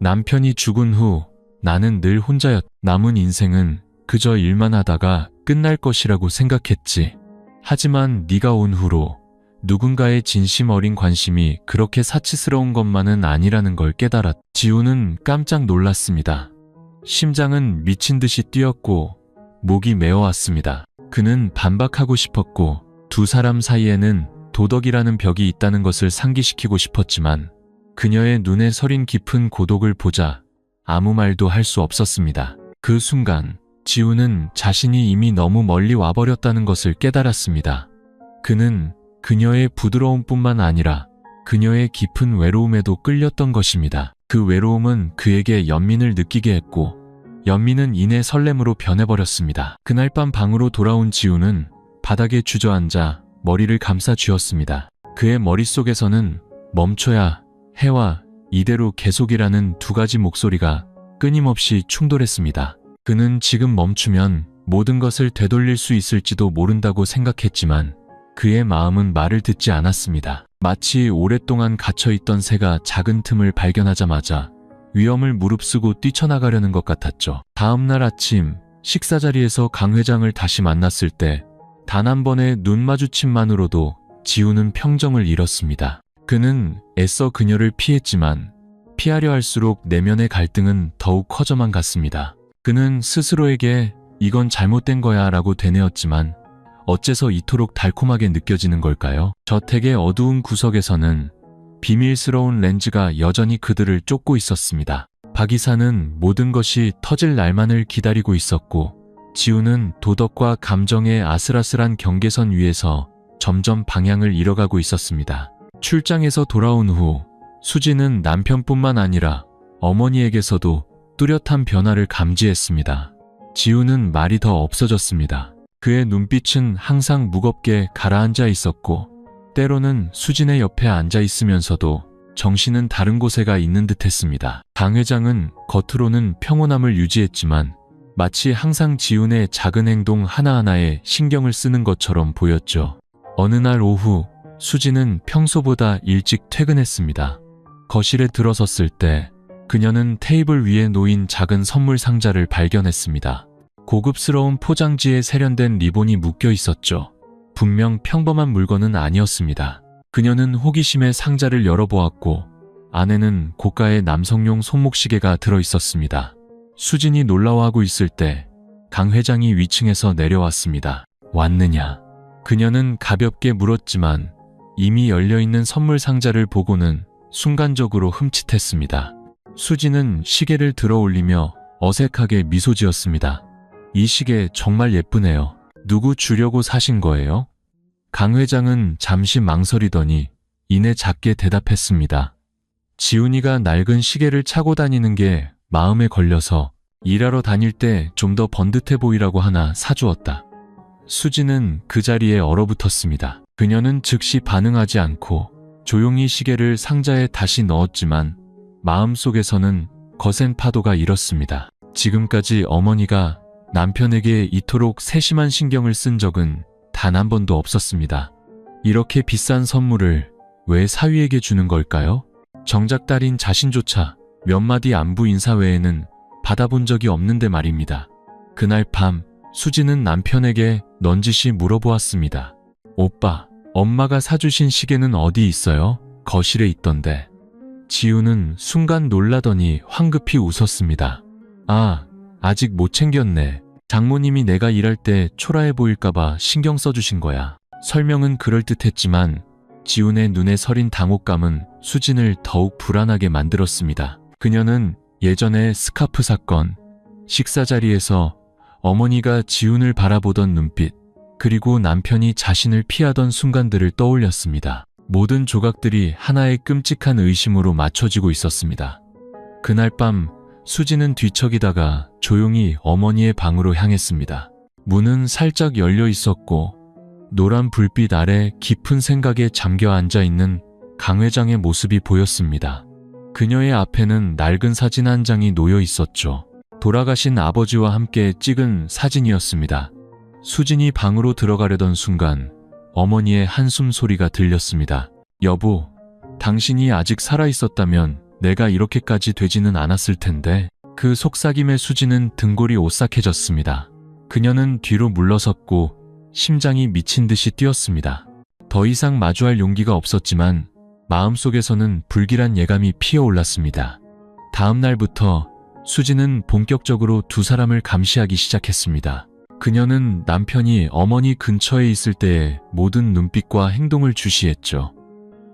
남편이 죽은 후 나는 늘 혼자였. 남은 인생은 그저 일만 하다가 끝날 것이라고 생각했지. 하지만 네가 온 후로 누군가의 진심 어린 관심이 그렇게 사치스러운 것만은 아니라는 걸 깨달았. 지우는 깜짝 놀랐습니다. 심장은 미친 듯이 뛰었고 목이 메어왔습니다. 그는 반박하고 싶었고 두 사람 사이에는 도덕이라는 벽이 있다는 것을 상기시키고 싶었지만 그녀의 눈에 서린 깊은 고독을 보자 아무 말도 할 수 없었습니다. 그 순간 지우는 자신이 이미 너무 멀리 와버렸다는 것을 깨달았습니다. 그는 그녀의 부드러움뿐만 아니라 그녀의 깊은 외로움에도 끌렸던 것입니다. 그 외로움은 그에게 연민을 느끼게 했고 연민은 이내 설렘으로 변해버렸습니다. 그날 밤 방으로 돌아온 지우는 바닥에 주저앉아 머리를 감싸 쥐었습니다. 그의 머릿속에서는 멈춰야 해와 이대로 계속이라는 두 가지 목소리가 끊임없이 충돌했습니다. 그는 지금 멈추면 모든 것을 되돌릴 수 있을지도 모른다고 생각했지만 그의 마음은 말을 듣지 않았습니다. 마치 오랫동안 갇혀있던 새가 작은 틈을 발견하자마자 위험을 무릅쓰고 뛰쳐나가려는 것 같았죠. 다음 날 아침 식사 자리에서 강 회장을 다시 만났을 때 단 한 번의 눈 마주침만으로도 지우는 평정을 잃었습니다. 그는 애써 그녀를 피했지만 피하려 할수록 내면의 갈등은 더욱 커져만 갔습니다. 그는 스스로에게 이건 잘못된 거야 라고 되뇌었지만 어째서 이토록 달콤하게 느껴지는 걸까요? 저택의 어두운 구석에서는 비밀스러운 렌즈가 여전히 그들을 쫓고 있었습니다. 박 이사는 모든 것이 터질 날만을 기다리고 있었고 지우는 도덕과 감정의 아슬아슬한 경계선 위에서 점점 방향을 잃어가고 있었습니다. 출장에서 돌아온 후 수지는 남편뿐만 아니라 어머니에게서도 뚜렷한 변화를 감지했습니다. 지우는 말이 더 없어졌습니다. 그의 눈빛은 항상 무겁게 가라앉아 있었고 때로는 수진의 옆에 앉아 있으면서도 정신은 다른 곳에 가 있는 듯했습니다. 강 회장은 겉으로는 평온함을 유지했지만 마치 항상 지훈의 작은 행동 하나하나에 신경을 쓰는 것처럼 보였죠. 어느 날 오후 수지는 평소보다 일찍 퇴근했습니다. 거실에 들어섰을 때 그녀는 테이블 위에 놓인 작은 선물 상자를 발견했습니다. 고급스러운 포장지에 세련된 리본이 묶여 있었죠. 분명 평범한 물건은 아니었습니다. 그녀는 호기심에 상자를 열어보았고 안에는 고가의 남성용 손목시계가 들어있었습니다. 수진이 놀라워하고 있을 때 강 회장이 위층에서 내려왔습니다. 왔느냐? 그녀는 가볍게 물었지만 이미 열려있는 선물 상자를 보고는 순간적으로 흠칫했습니다. 수진은 시계를 들어 올리며 어색하게 미소 지었습니다. 이 시계 정말 예쁘네요. 누구 주려고 사신 거예요? 강 회장은 잠시 망설이더니 이내 작게 대답했습니다. 지훈이가 낡은 시계를 차고 다니는 게 마음에 걸려서 일하러 다닐 때 좀 더 번듯해 보이라고 하나 사주었다. 수지는 그 자리에 얼어붙었습니다. 그녀는 즉시 반응하지 않고 조용히 시계를 상자에 다시 넣었지만 마음속에서는 거센 파도가 일었습니다. 지금까지 어머니가 남편에게 이토록 세심한 신경을 쓴 적은 단 한 번도 없었습니다. 이렇게 비싼 선물을 왜 사위에게 주는 걸까요? 정작 딸인 자신조차 몇 마디 안부 인사 외에는 받아본 적이 없는데 말입니다. 그날 밤 수지는 남편에게 넌지시 물어보았습니다. 오빠, 엄마가 사주신 시계는 어디 있어요? 거실에 있던데. 지우는 순간 놀라더니 황급히 웃었습니다. 아, 아직 못 챙겼네. 장모님이 내가 일할 때 초라해 보일까봐 신경 써주신 거야. 설명은 그럴듯했지만 지훈의 눈에 서린 당혹감은 수진을 더욱 불안하게 만들었습니다. 그녀는 예전의 스카프 사건, 식사 자리에서 어머니가 지훈을 바라보던 눈빛, 그리고 남편이 자신을 피하던 순간들을 떠올렸습니다. 모든 조각들이 하나의 끔찍한 의심으로 맞춰지고 있었습니다. 그날 밤 수지는 뒤척이다가 조용히 어머니의 방으로 향했습니다. 문은 살짝 열려 있었고 노란 불빛 아래 깊은 생각에 잠겨 앉아있는 강 회장의 모습이 보였습니다. 그녀의 앞에는 낡은 사진 한 장이 놓여 있었죠. 돌아가신 아버지와 함께 찍은 사진이었습니다. 수진이 방으로 들어가려던 순간 어머니의 한숨 소리가 들렸습니다. 여보, 당신이 아직 살아있었다면 내가 이렇게까지 되지는 않았을 텐데. 그 속삭임에 수지는 등골이 오싹해졌습니다. 그녀는 뒤로 물러섰고 심장이 미친 듯이 뛰었습니다. 더 이상 마주할 용기가 없었지만 마음속에서는 불길한 예감이 피어올랐습니다. 다음 날부터 수지는 본격적으로 두 사람을 감시하기 시작했습니다. 그녀는 남편이 어머니 근처에 있을 때의 모든 눈빛과 행동을 주시했죠.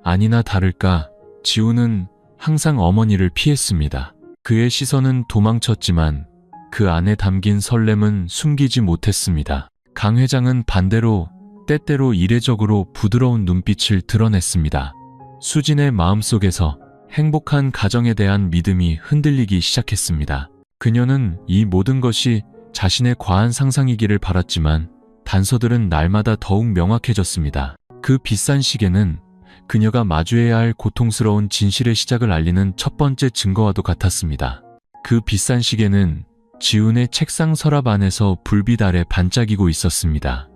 아니나 다를까 지우는 항상 어머니를 피했습니다. 그의 시선은 도망쳤지만 그 안에 담긴 설렘은 숨기지 못했습니다. 강 회장은 반대로 때때로 이례적으로 부드러운 눈빛을 드러냈습니다. 수진의 마음속에서 행복한 가정에 대한 믿음이 흔들리기 시작했습니다. 그녀는 이 모든 것이 자신의 과한 상상이기를 바랐지만 단서들은 날마다 더욱 명확해졌습니다. 그 비싼 시계는 그녀가 마주해야 할 고통스러운 진실의 시작을 알리는 첫 번째 증거와도 같았습니다. 그 비싼 시계는 지훈의 책상 서랍 안에서 불빛 아래 반짝이고 있었습니다.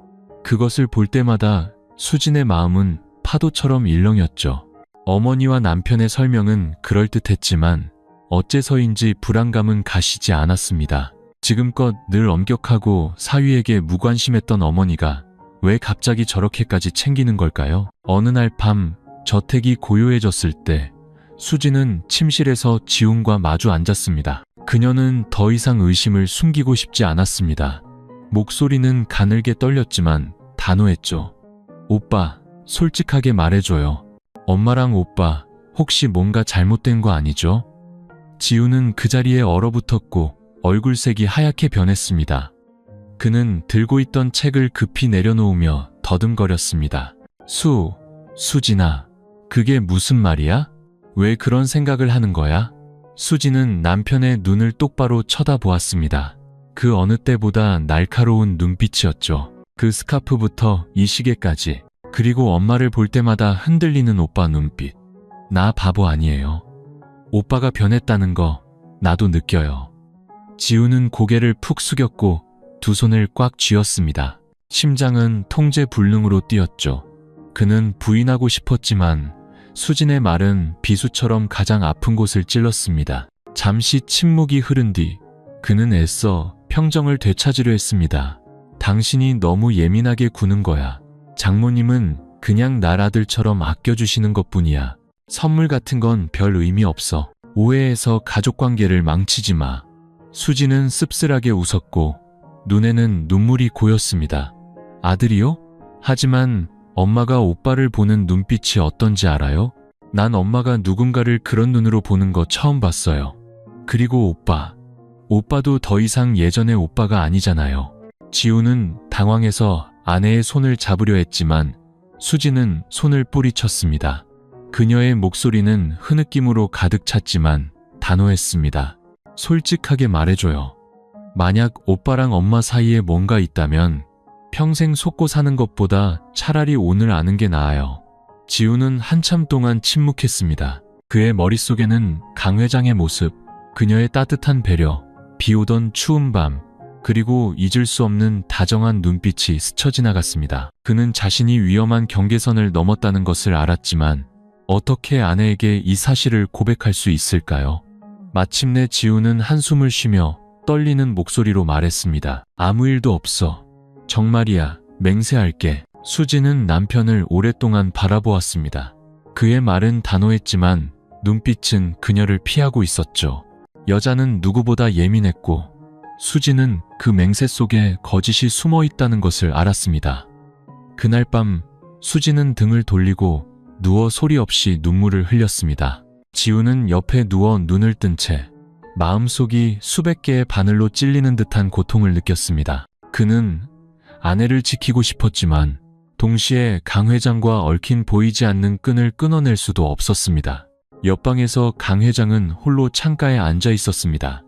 그것을 볼 때마다 수진의 마음은 파도처럼 일렁였죠. 어머니와 남편의 설명은 그럴듯했지만 어째서인지 불안감은 가시지 않았습니다. 지금껏 늘 엄격하고 사위에게 무관심했던 어머니가 왜 갑자기 저렇게까지 챙기는 걸까요? 어느 날 밤 저택이 고요해졌을 때 수지는 침실에서 지훈과 마주 앉았습니다. 그녀는 더 이상 의심을 숨기고 싶지 않았습니다. 목소리는 가늘게 떨렸지만 단호했죠. 오빠, 솔직하게 말해줘요. 엄마랑 오빠, 혹시 뭔가 잘못된 거 아니죠? 지훈은 그 자리에 얼어붙었고 얼굴색이 하얗게 변했습니다. 그는 들고 있던 책을 급히 내려놓으며 더듬거렸습니다. 수진아, 그게 무슨 말이야? 왜 그런 생각을 하는 거야? 수지는 남편의 눈을 똑바로 쳐다보았습니다. 그 어느 때보다 날카로운 눈빛이었죠. 그 스카프부터 이 시계까지, 그리고 엄마를 볼 때마다 흔들리는 오빠 눈빛. 나 바보 아니에요. 오빠가 변했다는 거 나도 느껴요. 지우는 고개를 푹 숙였고 두 손을 꽉 쥐었습니다. 심장은 통제 불능으로 뛰었죠. 그는 부인하고 싶었지만 수진의 말은 비수처럼 가장 아픈 곳을 찔렀습니다. 잠시 침묵이 흐른 뒤 그는 애써 평정을 되찾으려 했습니다. 당신이 너무 예민하게 구는 거야. 장모님은 그냥 날 아들처럼 아껴주시는 것뿐이야. 선물 같은 건 별 의미 없어. 오해해서 가족관계를 망치지 마. 수지는 씁쓸하게 웃었고 눈에는 눈물이 고였습니다. 아들이요? 하지만 엄마가 오빠를 보는 눈빛이 어떤지 알아요? 난 엄마가 누군가를 그런 눈으로 보는 거 처음 봤어요. 그리고 오빠도 더 이상 예전의 오빠가 아니잖아요. 지우는 당황해서 아내의 손을 잡으려 했지만 수지는 손을 뿌리쳤습니다. 그녀의 목소리는 흐느낌으로 가득 찼지만 단호했습니다. 솔직하게 말해줘요. 만약 오빠랑 엄마 사이에 뭔가 있다면 평생 속고 사는 것보다 차라리 오늘 아는 게 나아요. 지우는 한참 동안 침묵했습니다. 그의 머릿속에는 강 회장의 모습, 그녀의 따뜻한 배려, 비오던 추운 밤, 그리고 잊을 수 없는 다정한 눈빛이 스쳐 지나갔습니다. 그는 자신이 위험한 경계선을 넘었다는 것을 알았지만 어떻게 아내에게 이 사실을 고백할 수 있을까요? 마침내 지우는 한숨을 쉬며 떨리는 목소리로 말했습니다. 아무 일도 없어. 정말이야. 맹세할게. 수지는 남편을 오랫동안 바라보았습니다. 그의 말은 단호했지만 눈빛은 그녀를 피하고 있었죠. 여자는 누구보다 예민했고 수지는 그 맹세 속에 거짓이 숨어 있다는 것을 알았습니다. 그날 밤 수지는 등을 돌리고 누워 소리 없이 눈물을 흘렸습니다. 지우는 옆에 누워 눈을 뜬 채 마음속이 수백 개의 바늘로 찔리는 듯한 고통을 느꼈습니다. 그는 아내를 지키고 싶었지만 동시에 강 회장과 얽힌 보이지 않는 끈을 끊어낼 수도 없었습니다. 옆방에서 강 회장은 홀로 창가에 앉아 있었습니다.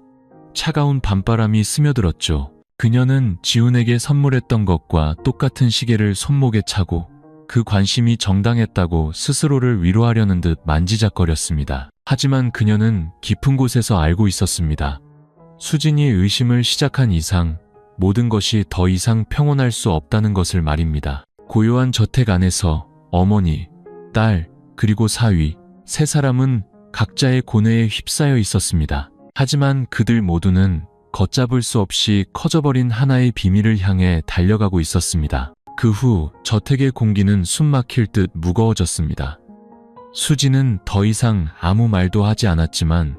차가운 밤바람이 스며들었죠. 그녀는 지훈에게 선물했던 것과 똑같은 시계를 손목에 차고 그 관심이 정당했다고 스스로를 위로하려는 듯 만지작거렸습니다. 하지만 그녀는 깊은 곳에서 알고 있었습니다. 수진이 의심을 시작한 이상 모든 것이 더 이상 평온할 수 없다는 것을 말입니다. 고요한 저택 안에서 어머니, 딸, 그리고 사위, 세 사람은 각자의 고뇌에 휩싸여 있었습니다. 하지만 그들 모두는 걷잡을 수 없이 커져버린 하나의 비밀을 향해 달려가고 있었습니다. 그 후 저택의 공기는 숨막힐 듯 무거워졌습니다. 수지는 더 이상 아무 말도 하지 않았지만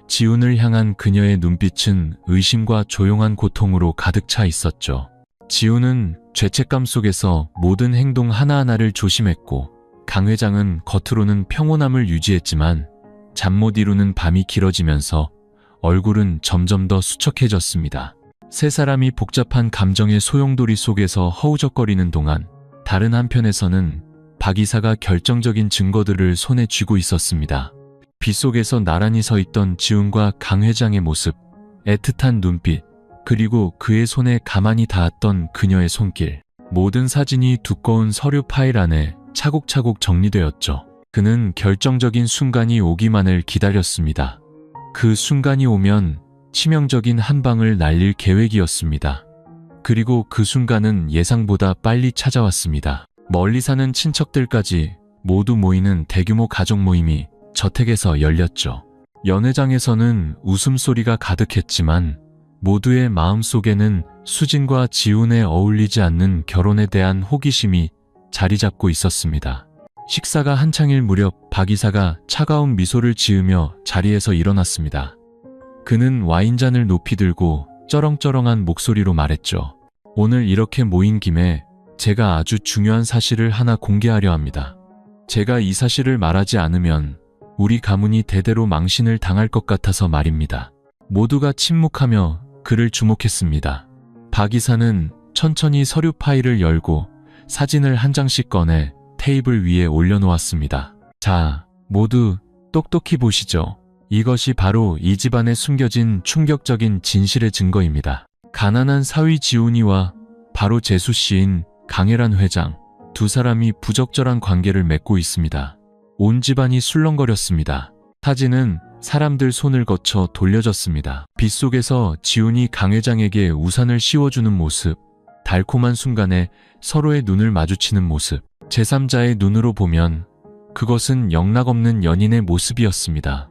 지훈을 향한 그녀의 눈빛은 의심과 조용한 고통으로 가득 차 있었죠. 지훈은 죄책감 속에서 모든 행동 하나하나를 조심했고 강 회장은 겉으로는 평온함을 유지했지만 잠 못 이루는 밤이 길어지면서 얼굴은 점점 더 수척해졌습니다. 세 사람이 복잡한 감정의 소용돌이 속에서 허우적거리는 동안 다른 한편에서는 박 이사가 결정적인 증거들을 손에 쥐고 있었습니다. 빗속에서 나란히 서 있던 지훈과 강 회장의 모습, 애틋한 눈빛, 그리고 그의 손에 가만히 닿았던 그녀의 손길. 모든 사진이 두꺼운 서류 파일 안에 차곡차곡 정리되었죠. 그는 결정적인 순간이 오기만을 기다렸습니다. 그 순간이 오면 치명적인 한 방을 날릴 계획이었습니다. 그리고 그 순간은 예상보다 빨리 찾아왔습니다. 멀리 사는 친척들까지 모두 모이는 대규모 가족 모임이 저택에서 열렸죠. 연회장에서는 웃음소리가 가득했지만 모두의 마음속에는 수진과 지훈에 어울리지 않는 결혼에 대한 호기심이 자리 잡고 있었습니다. 식사가 한창일 무렵 박 이사가 차가운 미소를 지으며 자리에서 일어났습니다. 그는 와인잔을 높이 들고 쩌렁쩌렁한 목소리로 말했죠. 오늘 이렇게 모인 김에 제가 아주 중요한 사실을 하나 공개하려 합니다. 제가 이 사실을 말하지 않으면 우리 가문이 대대로 망신을 당할 것 같아서 말입니다. 모두가 침묵하며 그를 주목했습니다. 박 이사는 천천히 서류 파일을 열고 사진을 한 장씩 꺼내 테이블 위에 올려놓았습니다. 자, 모두 똑똑히 보시죠. 이것이 바로 이 집안에 숨겨진 충격적인 진실의 증거입니다. 가난한 사위 지훈이와 바로 재수 씨인 강혜란 회장, 두 사람이 부적절한 관계를 맺고 있습니다. 온 집안이 술렁거렸습니다. 사진은 사람들 손을 거쳐 돌려졌습니다. 빗속에서 지훈이 강 회장에게 우산을 씌워주는 모습, 달콤한 순간에 서로의 눈을 마주치는 모습, 제3자의 눈으로 보면 그것은 영락없는 연인의 모습이었습니다.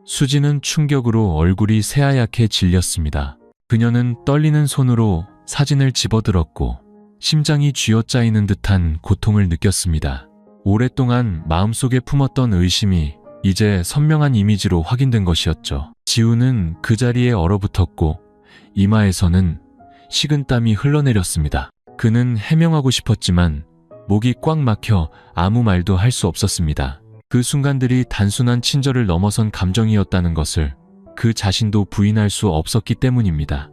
수지는 충격으로 얼굴이 새하얗게 질렸습니다. 그녀는 떨리는 손으로 사진을 집어들었고 심장이 쥐어짜이는 듯한 고통을 느꼈습니다. 오랫동안 마음속에 품었던 의심이 이제 선명한 이미지로 확인된 것이었죠. 지훈은 그 자리에 얼어붙었고 이마에서는 식은땀이 흘러내렸습니다. 그는 해명하고 싶었지만 목이 꽉 막혀 아무 말도 할 수 없었습니다. 그 순간들이 단순한 친절을 넘어선 감정이었다는 것을 그 자신도 부인할 수 없었기 때문입니다.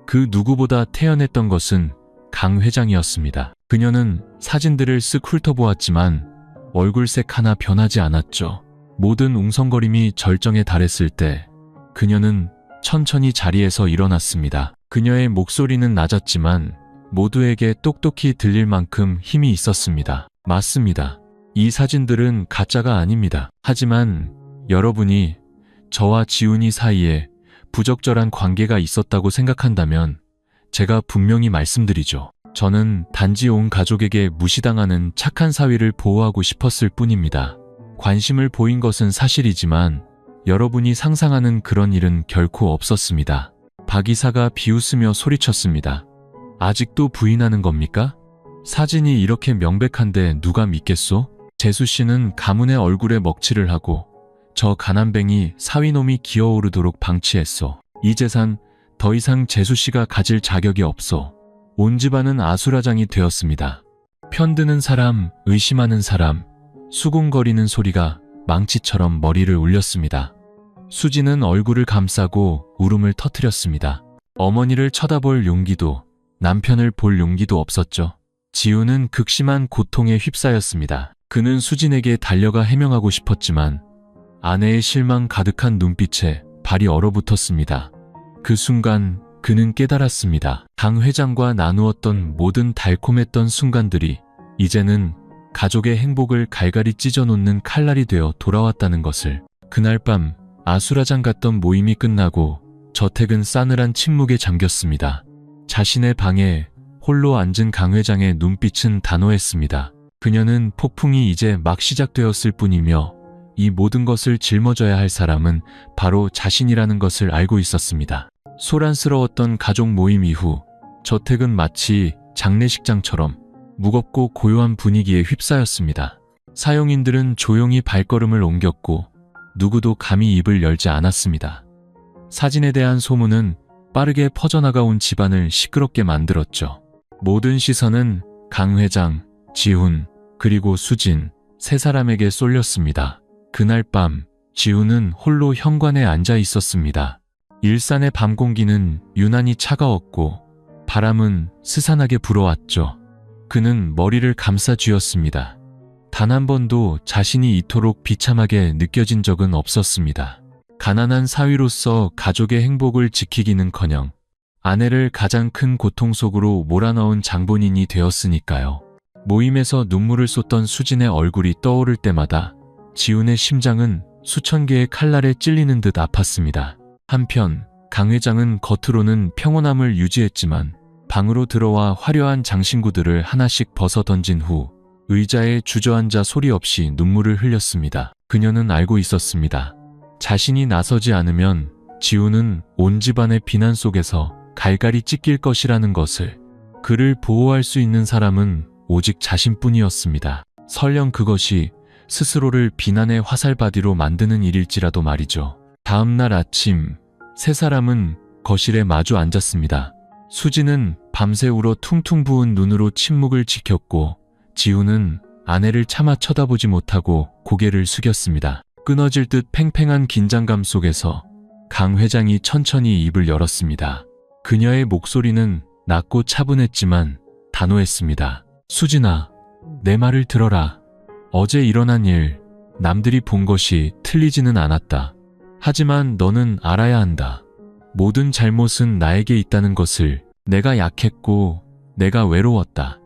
그 누구보다 태연했던 것은 강 회장이었습니다. 그녀는 사진들을 쓱 훑어보았지만 얼굴색 하나 변하지 않았죠. 모든 웅성거림이 절정에 달했을 때 그녀는 천천히 자리에서 일어났습니다. 그녀의 목소리는 낮았지만 모두에게 똑똑히 들릴 만큼 힘이 있었습니다. 맞습니다. 이 사진들은 가짜가 아닙니다. 하지만 여러분이 저와 지훈이 사이에 부적절한 관계가 있었다고 생각한다면 제가 분명히 말씀드리죠. 저는 단지 온 가족에게 무시당하는 착한 사위를 보호하고 싶었을 뿐입니다. 관심을 보인 것은 사실이지만 여러분이 상상하는 그런 일은 결코 없었습니다. 박 이사가 비웃으며 소리쳤습니다. 아직도 부인하는 겁니까? 사진이 이렇게 명백한데 누가 믿겠소? 재수 씨는 가문의 얼굴에 먹칠을 하고 저 가난뱅이 사위놈이 기어오르도록 방치했소. 이 재산 더 이상 재수 씨가 가질 자격이 없소. 온 집안은 아수라장이 되었습니다. 편드는 사람, 의심하는 사람, 수군거리는 소리가 망치처럼 머리를 울렸습니다. 수지는 얼굴을 감싸고 울음을 터뜨렸습니다. 어머니를 쳐다볼 용기도 남편을 볼 용기도 없었죠. 지훈은 극심한 고통에 휩싸였습니다. 그는 수진에게 달려가 해명하고 싶었지만 아내의 실망 가득한 눈빛에 발이 얼어붙었습니다. 그 순간 그는 깨달았습니다. 강 회장과 나누었던 모든 달콤했던 순간들이 이제는 가족의 행복을 갈갈이 찢어놓는 칼날이 되어 돌아왔다는 것을. 그날 밤 아수라장 같던 모임이 끝나고 저택은 싸늘한 침묵에 잠겼습니다. 자신의 방에 홀로 앉은 강 회장의 눈빛은 단호했습니다. 그녀는 폭풍이 이제 막 시작되었을 뿐이며 이 모든 것을 짊어져야 할 사람은 바로 자신이라는 것을 알고 있었습니다. 소란스러웠던 가족 모임 이후 저택은 마치 장례식장처럼 무겁고 고요한 분위기에 휩싸였습니다. 사용인들은 조용히 발걸음을 옮겼고 누구도 감히 입을 열지 않았습니다. 사진에 대한 소문은 빠르게 퍼져나가온 집안을 시끄럽게 만들었죠. 모든 시선은 강 회장, 지훈, 그리고 수진, 세 사람에게 쏠렸습니다. 그날 밤 지훈은 홀로 현관에 앉아 있었습니다. 일산의 밤 공기는 유난히 차가웠고 바람은 스산하게 불어왔죠. 그는 머리를 감싸 쥐었습니다. 단 한 번도 자신이 이토록 비참하게 느껴진 적은 없었습니다. 가난한 사위로서 가족의 행복을 지키기는커녕 아내를 가장 큰 고통 속으로 몰아넣은 장본인이 되었으니까요. 모임에서 눈물을 쏟던 수진의 얼굴이 떠오를 때마다 지훈의 심장은 수천 개의 칼날에 찔리는 듯 아팠습니다. 한편 강 회장은 겉으로는 평온함을 유지했지만 방으로 들어와 화려한 장신구들을 하나씩 벗어 던진 후 의자에 주저앉아 소리 없이 눈물을 흘렸습니다. 그녀는 알고 있었습니다. 자신이 나서지 않으면 지훈은 온 집안의 비난 속에서 갈갈이 찢길 것이라는 것을. 그를 보호할 수 있는 사람은 오직 자신뿐이었습니다. 설령 그것이 스스로를 비난의 화살바디로 만드는 일일지라도 말이죠. 다음 날 아침 세 사람은 거실에 마주 앉았습니다. 수진은 밤새 울어 퉁퉁 부은 눈으로 침묵을 지켰고 지훈은 아내를 차마 쳐다보지 못하고 고개를 숙였습니다. 끊어질 듯 팽팽한 긴장감 속에서 강 회장이 천천히 입을 열었습니다. 그녀의 목소리는 낮고 차분했지만 단호했습니다. 수진아, 내 말을 들어라. 어제 일어난 일, 남들이 본 것이 틀리지는 않았다. 하지만 너는 알아야 한다. 모든 잘못은 나에게 있다는 것을. 내가 약했고 내가 외로웠다.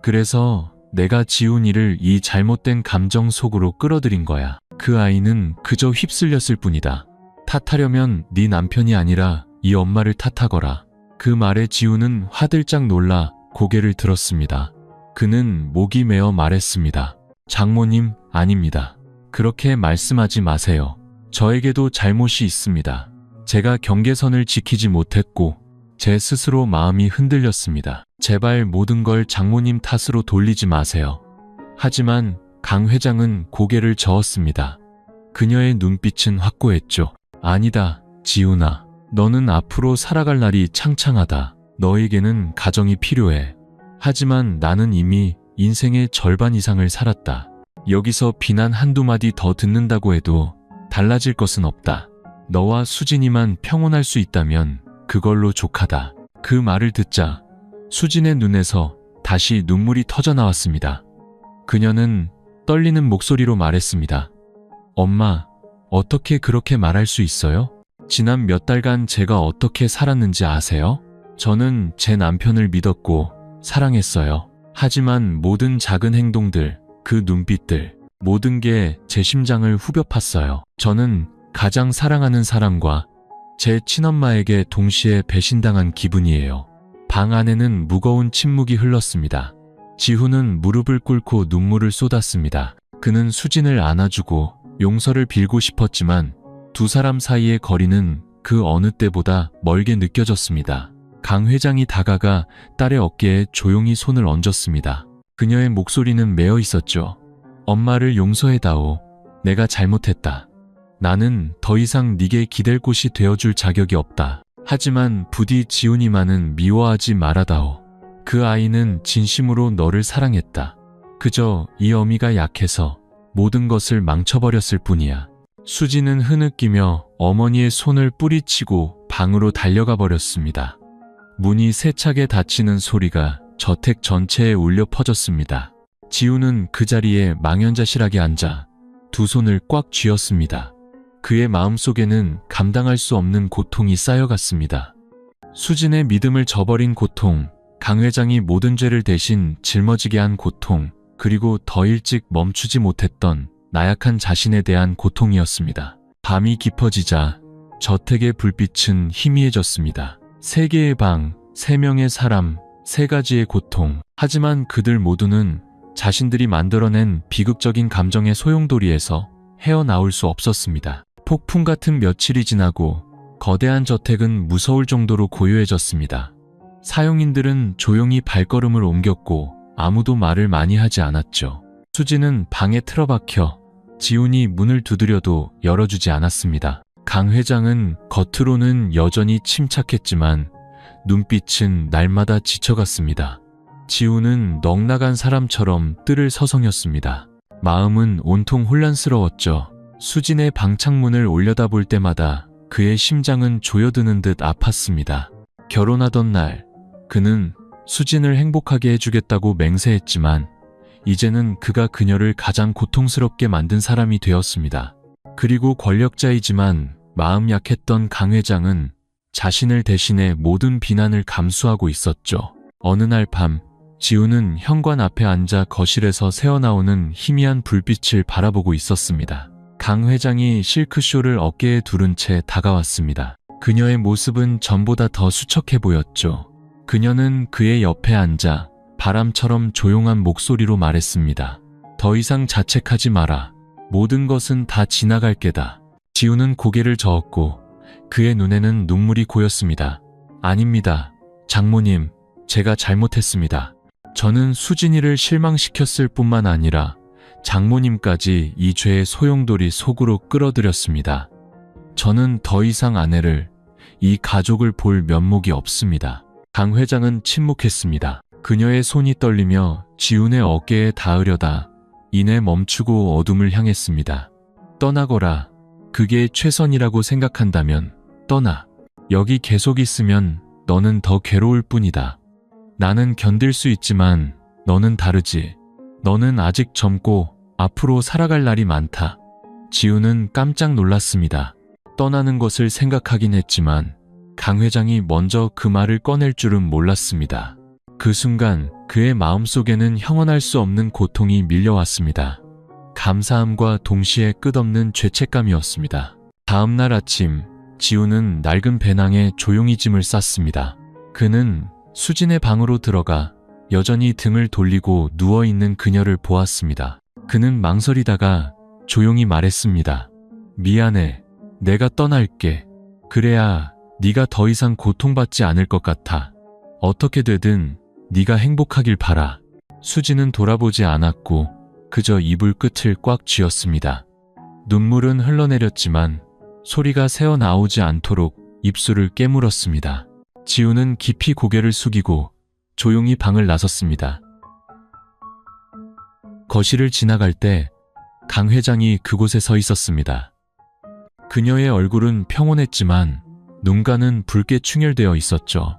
그래서 내가 지운 일을 이 잘못된 감정 속으로 끌어들인 거야. 그 아이는 그저 휩쓸렸을 뿐이다. 탓하려면 네 남편이 아니라 이 엄마를 탓하거라. 그 말에 지훈은 화들짝 놀라 고개를 들었습니다. 그는 목이 메어 말했습니다. 장모님, 아닙니다. 그렇게 말씀하지 마세요. 저에게도 잘못이 있습니다. 제가 경계선을 지키지 못했고 제 스스로 마음이 흔들렸습니다. 제발 모든 걸 장모님 탓으로 돌리지 마세요. 하지만 강 회장은 고개를 저었습니다. 그녀의 눈빛은 확고했죠. 아니다, 지훈아. 너는 앞으로 살아갈 날이 창창하다. 너에게는 가정이 필요해. 하지만 나는 이미 인생의 절반 이상을 살았다. 여기서 비난 한두 마디 더 듣는다고 해도 달라질 것은 없다. 너와 수진이만 평온할 수 있다면 그걸로 족하다. 그 말을 듣자 수진의 눈에서 다시 눈물이 터져 나왔습니다. 그녀는 떨리는 목소리로 말했습니다. 엄마, 어떻게 그렇게 말할 수 있어요? 지난 몇 달간 제가 어떻게 살았는지 아세요? 저는 제 남편을 믿었고 사랑했어요. 하지만 모든 작은 행동들, 그 눈빛들, 모든 게 제 심장을 후벼 팠어요. 저는 가장 사랑하는 사람과 제 친엄마에게 동시에 배신당한 기분이에요. 방 안에는 무거운 침묵이 흘렀습니다. 지훈은 무릎을 꿇고 눈물을 쏟았습니다. 그는 수진을 안아주고 용서를 빌고 싶었지만 두 사람 사이의 거리는 그 어느 때보다 멀게 느껴졌습니다. 강 회장이 다가가 딸의 어깨에 조용히 손을 얹었습니다. 그녀의 목소리는 메어 있었죠. 엄마를 용서해다오. 내가 잘못했다. 나는 더 이상 네게 기댈 곳이 되어줄 자격이 없다. 하지만 부디 지훈이만은 미워하지 말아다오. 그 아이는 진심으로 너를 사랑했다. 그저 이 어미가 약해서 모든 것을 망쳐버렸을 뿐이야. 수지는 흐느끼며 어머니의 손을 뿌리치고 방으로 달려가 버렸습니다. 문이 세차게 닫히는 소리가 저택 전체에 울려 퍼졌습니다. 지훈은 그 자리에 망연자실하게 앉아 두 손을 꽉 쥐었습니다. 그의 마음속에는 감당할 수 없는 고통이 쌓여갔습니다. 수진의 믿음을 저버린 고통, 강 회장이 모든 죄를 대신 짊어지게 한 고통, 그리고 더 일찍 멈추지 못했던 나약한 자신에 대한 고통이었습니다. 밤이 깊어지자 저택의 불빛은 희미해졌습니다. 세 개의 방, 세 명의 사람, 세 가지의 고통. 하지만 그들 모두는 자신들이 만들어낸 비극적인 감정의 소용돌이에서 헤어나올 수 없었습니다. 폭풍 같은 며칠이 지나고 거대한 저택은 무서울 정도로 고요해졌습니다. 사용인들은 조용히 발걸음을 옮겼고 아무도 말을 많이 하지 않았죠. 수지는 방에 틀어박혀 지훈이 문을 두드려도 열어주지 않았습니다. 강 회장은 겉으로는 여전히 침착했지만 눈빛은 날마다 지쳐갔습니다. 지훈은 넋나간 사람처럼 뜰을 서성였습니다. 마음은 온통 혼란스러웠죠. 수진의 방창문을 올려다볼 때마다 그의 심장은 조여드는 듯 아팠습니다. 결혼하던 날 그는 수진을 행복하게 해주겠다고 맹세했지만 이제는 그가 그녀를 가장 고통스럽게 만든 사람이 되었습니다. 그리고 권력자이지만 마음 약했던 강 회장은 자신을 대신해 모든 비난을 감수하고 있었죠. 어느 날 밤 지훈은 현관 앞에 앉아 거실에서 새어나오는 희미한 불빛을 바라보고 있었습니다. 강 회장이 실크쇼를 어깨에 두른 채 다가왔습니다. 그녀의 모습은 전보다 더 수척해 보였죠. 그녀는 그의 옆에 앉아 바람처럼 조용한 목소리로 말했습니다. 더 이상 자책하지 마라. 모든 것은 다 지나갈 게다. 지훈은 고개를 저었고 그의 눈에는 눈물이 고였습니다. 아닙니다. 장모님, 제가 잘못했습니다. 저는 수진이를 실망시켰을 뿐만 아니라 장모님까지 이 죄의 소용돌이 속으로 끌어들였습니다. 저는 더 이상 아내를, 이 가족을 볼 면목이 없습니다. 강 회장은 침묵했습니다. 그녀의 손이 떨리며 지훈의 어깨에 닿으려다 이내 멈추고 어둠을 향했습니다. 떠나거라. 그게 최선이라고 생각한다면 떠나. 여기 계속 있으면 너는 더 괴로울 뿐이다. 나는 견딜 수 있지만 너는 다르지. 너는 아직 젊고 앞으로 살아갈 날이 많다. 지훈은 깜짝 놀랐습니다. 떠나는 것을 생각하긴 했지만 강 회장이 먼저 그 말을 꺼낼 줄은 몰랐습니다. 그 순간 그의 마음속에는 형언할 수 없는 고통이 밀려왔습니다. 감사함과 동시에 끝없는 죄책감이었습니다. 다음 날 아침 지훈은 낡은 배낭에 조용히 짐을 쌌습니다. 그는 수진의 방으로 들어가 여전히 등을 돌리고 누워있는 그녀를 보았습니다. 그는 망설이다가 조용히 말했습니다. 미안해. 내가 떠날게. 그래야 네가 더 이상 고통받지 않을 것 같아. 어떻게 되든 네가 행복하길 바라. 수진은 돌아보지 않았고 그저 이불 끝을 꽉 쥐었습니다. 눈물은 흘러내렸지만 소리가 새어나오지 않도록 입술을 깨물었습니다. 지훈은 깊이 고개를 숙이고 조용히 방을 나섰습니다. 거실을 지나갈 때 강 회장이 그곳에 서 있었습니다. 그녀의 얼굴은 평온했지만 눈가는 붉게 충혈되어 있었죠.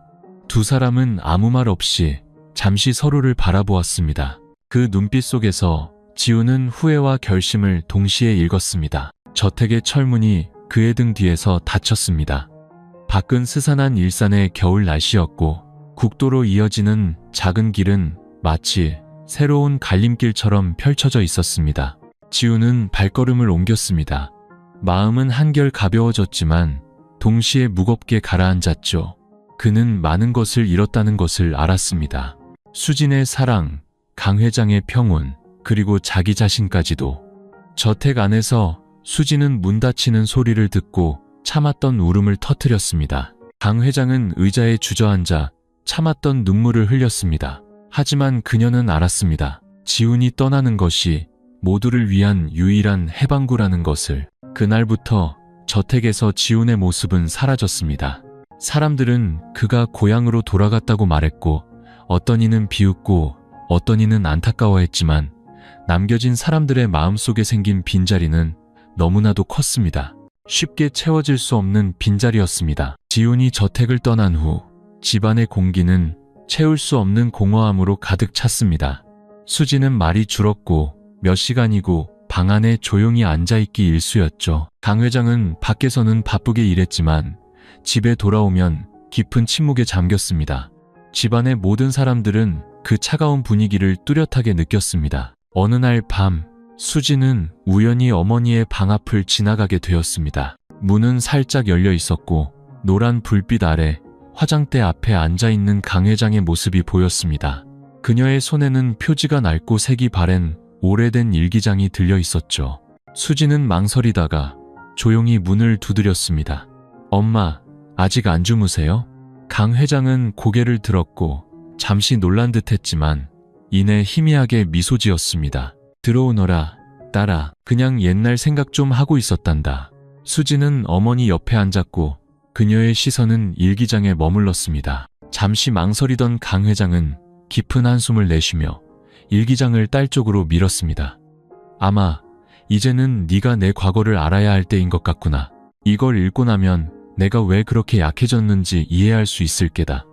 두 사람은 아무 말 없이 잠시 서로를 바라보았습니다. 그 눈빛 속에서 지훈은 후회와 결심을 동시에 읽었습니다. 저택의 철문이 그의 등 뒤에서 닫혔습니다. 밖은 스산한 일산의 겨울 날씨였고 국도로 이어지는 작은 길은 마치 새로운 갈림길처럼 펼쳐져 있었습니다. 지훈은 발걸음을 옮겼습니다. 마음은 한결 가벼워졌지만 동시에 무겁게 가라앉았죠. 그는 많은 것을 잃었다는 것을 알았습니다. 수진의 사랑, 강 회장의 평온, 그리고 자기 자신까지도. 저택 안에서 수진은 문 닫히는 소리를 듣고 참았던 울음을 터뜨렸습니다. 강 회장은 의자에 주저앉아 참았던 눈물을 흘렸습니다. 하지만 그녀는 알았습니다. 지훈이 떠나는 것이 모두를 위한 유일한 해방구라는 것을. 그날부터 저택에서 지훈의 모습은 사라졌습니다. 사람들은 그가 고향으로 돌아갔다고 말했고 어떤 이는 비웃고 어떤 이는 안타까워했지만 남겨진 사람들의 마음속에 생긴 빈자리는 너무나도 컸습니다. 쉽게 채워질 수 없는 빈자리였습니다. 지훈이 저택을 떠난 후 집안의 공기는 채울 수 없는 공허함으로 가득 찼습니다. 수지는 말이 줄었고 몇 시간이고 방 안에 조용히 앉아있기 일쑤였죠. 강 회장은 밖에서는 바쁘게 일했지만 집에 돌아오면 깊은 침묵에 잠겼습니다. 집안의 모든 사람들은 그 차가운 분위기를 뚜렷하게 느꼈습니다. 어느 날 밤 수지는 우연히 어머니의 방 앞을 지나가게 되었습니다. 문은 살짝 열려 있었고 노란 불빛 아래 화장대 앞에 앉아있는 강 회장의 모습이 보였습니다. 그녀의 손에는 표지가 낡고 색이 바랜 오래된 일기장이 들려 있었죠. 수지는 망설이다가 조용히 문을 두드렸습니다. 엄마, 아직 안 주무세요? 강 회장은 고개를 들었고 잠시 놀란 듯 했지만 이내 희미하게 미소 지었습니다. 들어오너라, 딸아. 그냥 옛날 생각 좀 하고 있었단다. 수지는 어머니 옆에 앉았고 그녀의 시선은 일기장에 머물렀습니다. 잠시 망설이던 강 회장은 깊은 한숨을 내쉬며 일기장을 딸 쪽으로 밀었습니다. 아마 이제는 네가 내 과거를 알아야 할 때인 것 같구나. 이걸 읽고 나면 내가 왜 그렇게 약해졌는지 이해할 수 있을 게다.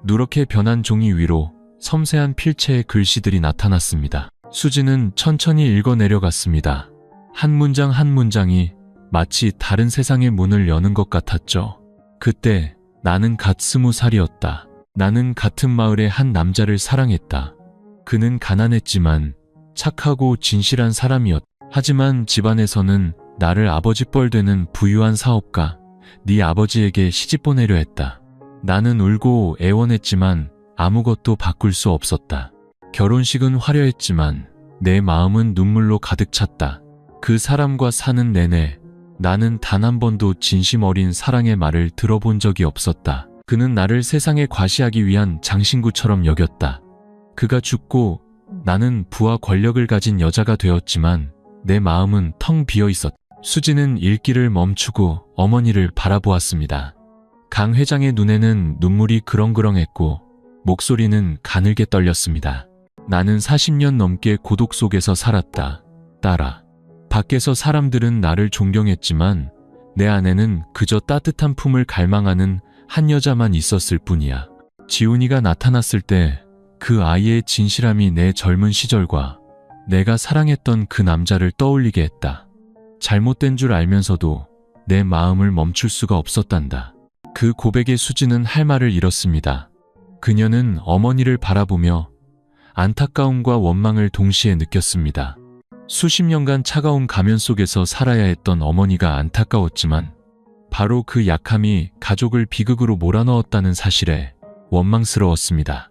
누렇게 변한 종이 위로 섬세한 필체의 글씨들이 나타났습니다. 수지는 천천히 읽어 내려갔습니다. 한 문장 한 문장이 마치 다른 세상의 문을 여는 것 같았죠. 그때 나는 갓 20살이었다. 나는 같은 마을의 한 남자를 사랑했다. 그는 가난했지만 착하고 진실한 사람이었다. 하지만 집안에서는 나를 아버지 뻘 되는 부유한 사업가, 네 아버지에게 시집 보내려 했다. 나는 울고 애원했지만 아무것도 바꿀 수 없었다. 결혼식은 화려했지만 내 마음은 눈물로 가득 찼다. 그 사람과 사는 내내 나는 단 한 번도 진심 어린 사랑의 말을 들어본 적이 없었다. 그는 나를 세상에 과시하기 위한 장신구처럼 여겼다. 그가 죽고 나는 부와 권력을 가진 여자가 되었지만 내 마음은 텅 비어 있었다. 수지는 읽기를 멈추고 어머니를 바라보았습니다. 강 회장의 눈에는 눈물이 그렁그렁했고 목소리는 가늘게 떨렸습니다. 나는 40년 넘게 고독 속에서 살았다. 딸아. 밖에서 사람들은 나를 존경했지만 내 안에는 그저 따뜻한 품을 갈망하는 한 여자만 있었을 뿐이야. 지훈이가 나타났을 때 그 아이의 진실함이 내 젊은 시절과 내가 사랑했던 그 남자를 떠올리게 했다. 잘못된 줄 알면서도 내 마음을 멈출 수가 없었단다. 그 고백에 수지는 할 말을 잃었습니다. 그녀는 어머니를 바라보며 안타까움과 원망을 동시에 느꼈습니다. 수십 년간 차가운 가면 속에서 살아야 했던 어머니가 안타까웠지만 바로 그 약함이 가족을 비극으로 몰아넣었다는 사실에 원망스러웠습니다.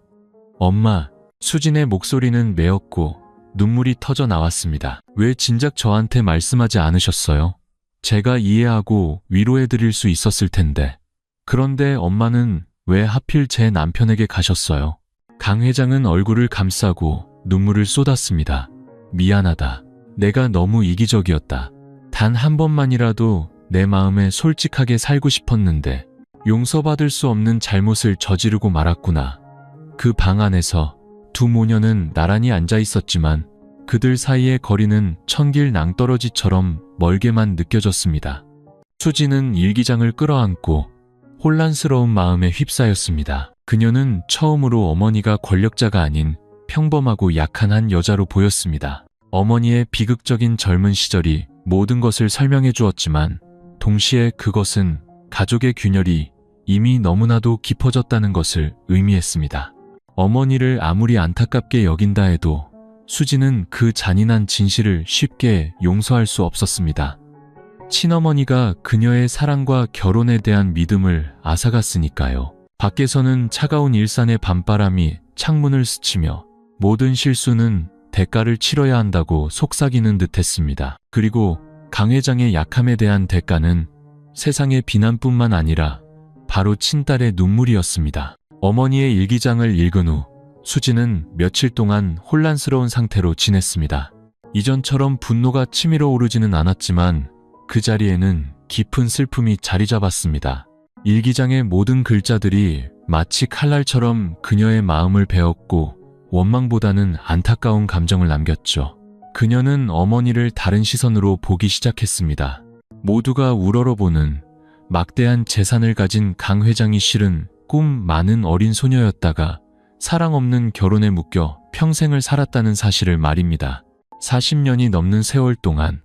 엄마, 수진의 목소리는 메었고 눈물이 터져 나왔습니다. 왜 진작 저한테 말씀하지 않으셨어요? 제가 이해하고 위로해드릴 수 있었을 텐데. 그런데 엄마는 왜 하필 제 남편에게 가셨어요? 강 회장은 얼굴을 감싸고 눈물을 쏟았습니다. 미안하다. 내가 너무 이기적이었다. 단 한 번만이라도 내 마음에 솔직하게 살고 싶었는데 용서받을 수 없는 잘못을 저지르고 말았구나. 그 방 안에서 두 모녀는 나란히 앉아 있었지만 그들 사이의 거리는 천길 낭떠러지처럼 멀게만 느껴졌습니다. 수지는 일기장을 끌어안고 혼란스러운 마음에 휩싸였습니다. 그녀는 처음으로 어머니가 권력자가 아닌 평범하고 약한 한 여자로 보였습니다. 어머니의 비극적인 젊은 시절이 모든 것을 설명해 주었지만 동시에 그것은 가족의 균열이 이미 너무나도 깊어졌다는 것을 의미했습니다. 어머니를 아무리 안타깝게 여긴다 해도 수지는 그 잔인한 진실을 쉽게 용서할 수 없었습니다. 친어머니가 그녀의 사랑과 결혼에 대한 믿음을 앗아갔으니까요. 밖에서는 차가운 일산의 밤바람이 창문을 스치며 모든 실수는 대가를 치러야 한다고 속삭이는 듯 했습니다. 그리고 강 회장의 약함에 대한 대가는 세상의 비난뿐만 아니라 바로 친딸의 눈물이었습니다. 어머니의 일기장을 읽은 후 수지는 며칠 동안 혼란스러운 상태로 지냈습니다. 이전처럼 분노가 치밀어 오르지는 않았지만 그 자리에는 깊은 슬픔이 자리 잡았습니다. 일기장의 모든 글자들이 마치 칼날처럼 그녀의 마음을 베었고 원망보다는 안타까운 감정을 남겼죠. 그녀는 어머니를 다른 시선으로 보기 시작했습니다. 모두가 우러러보는 막대한 재산을 가진 강 회장이 실은 꿈 많은 어린 소녀였다가 사랑 없는 결혼에 묶여 평생을 살았다는 사실을 말입니다. 40년이 넘는 세월 동안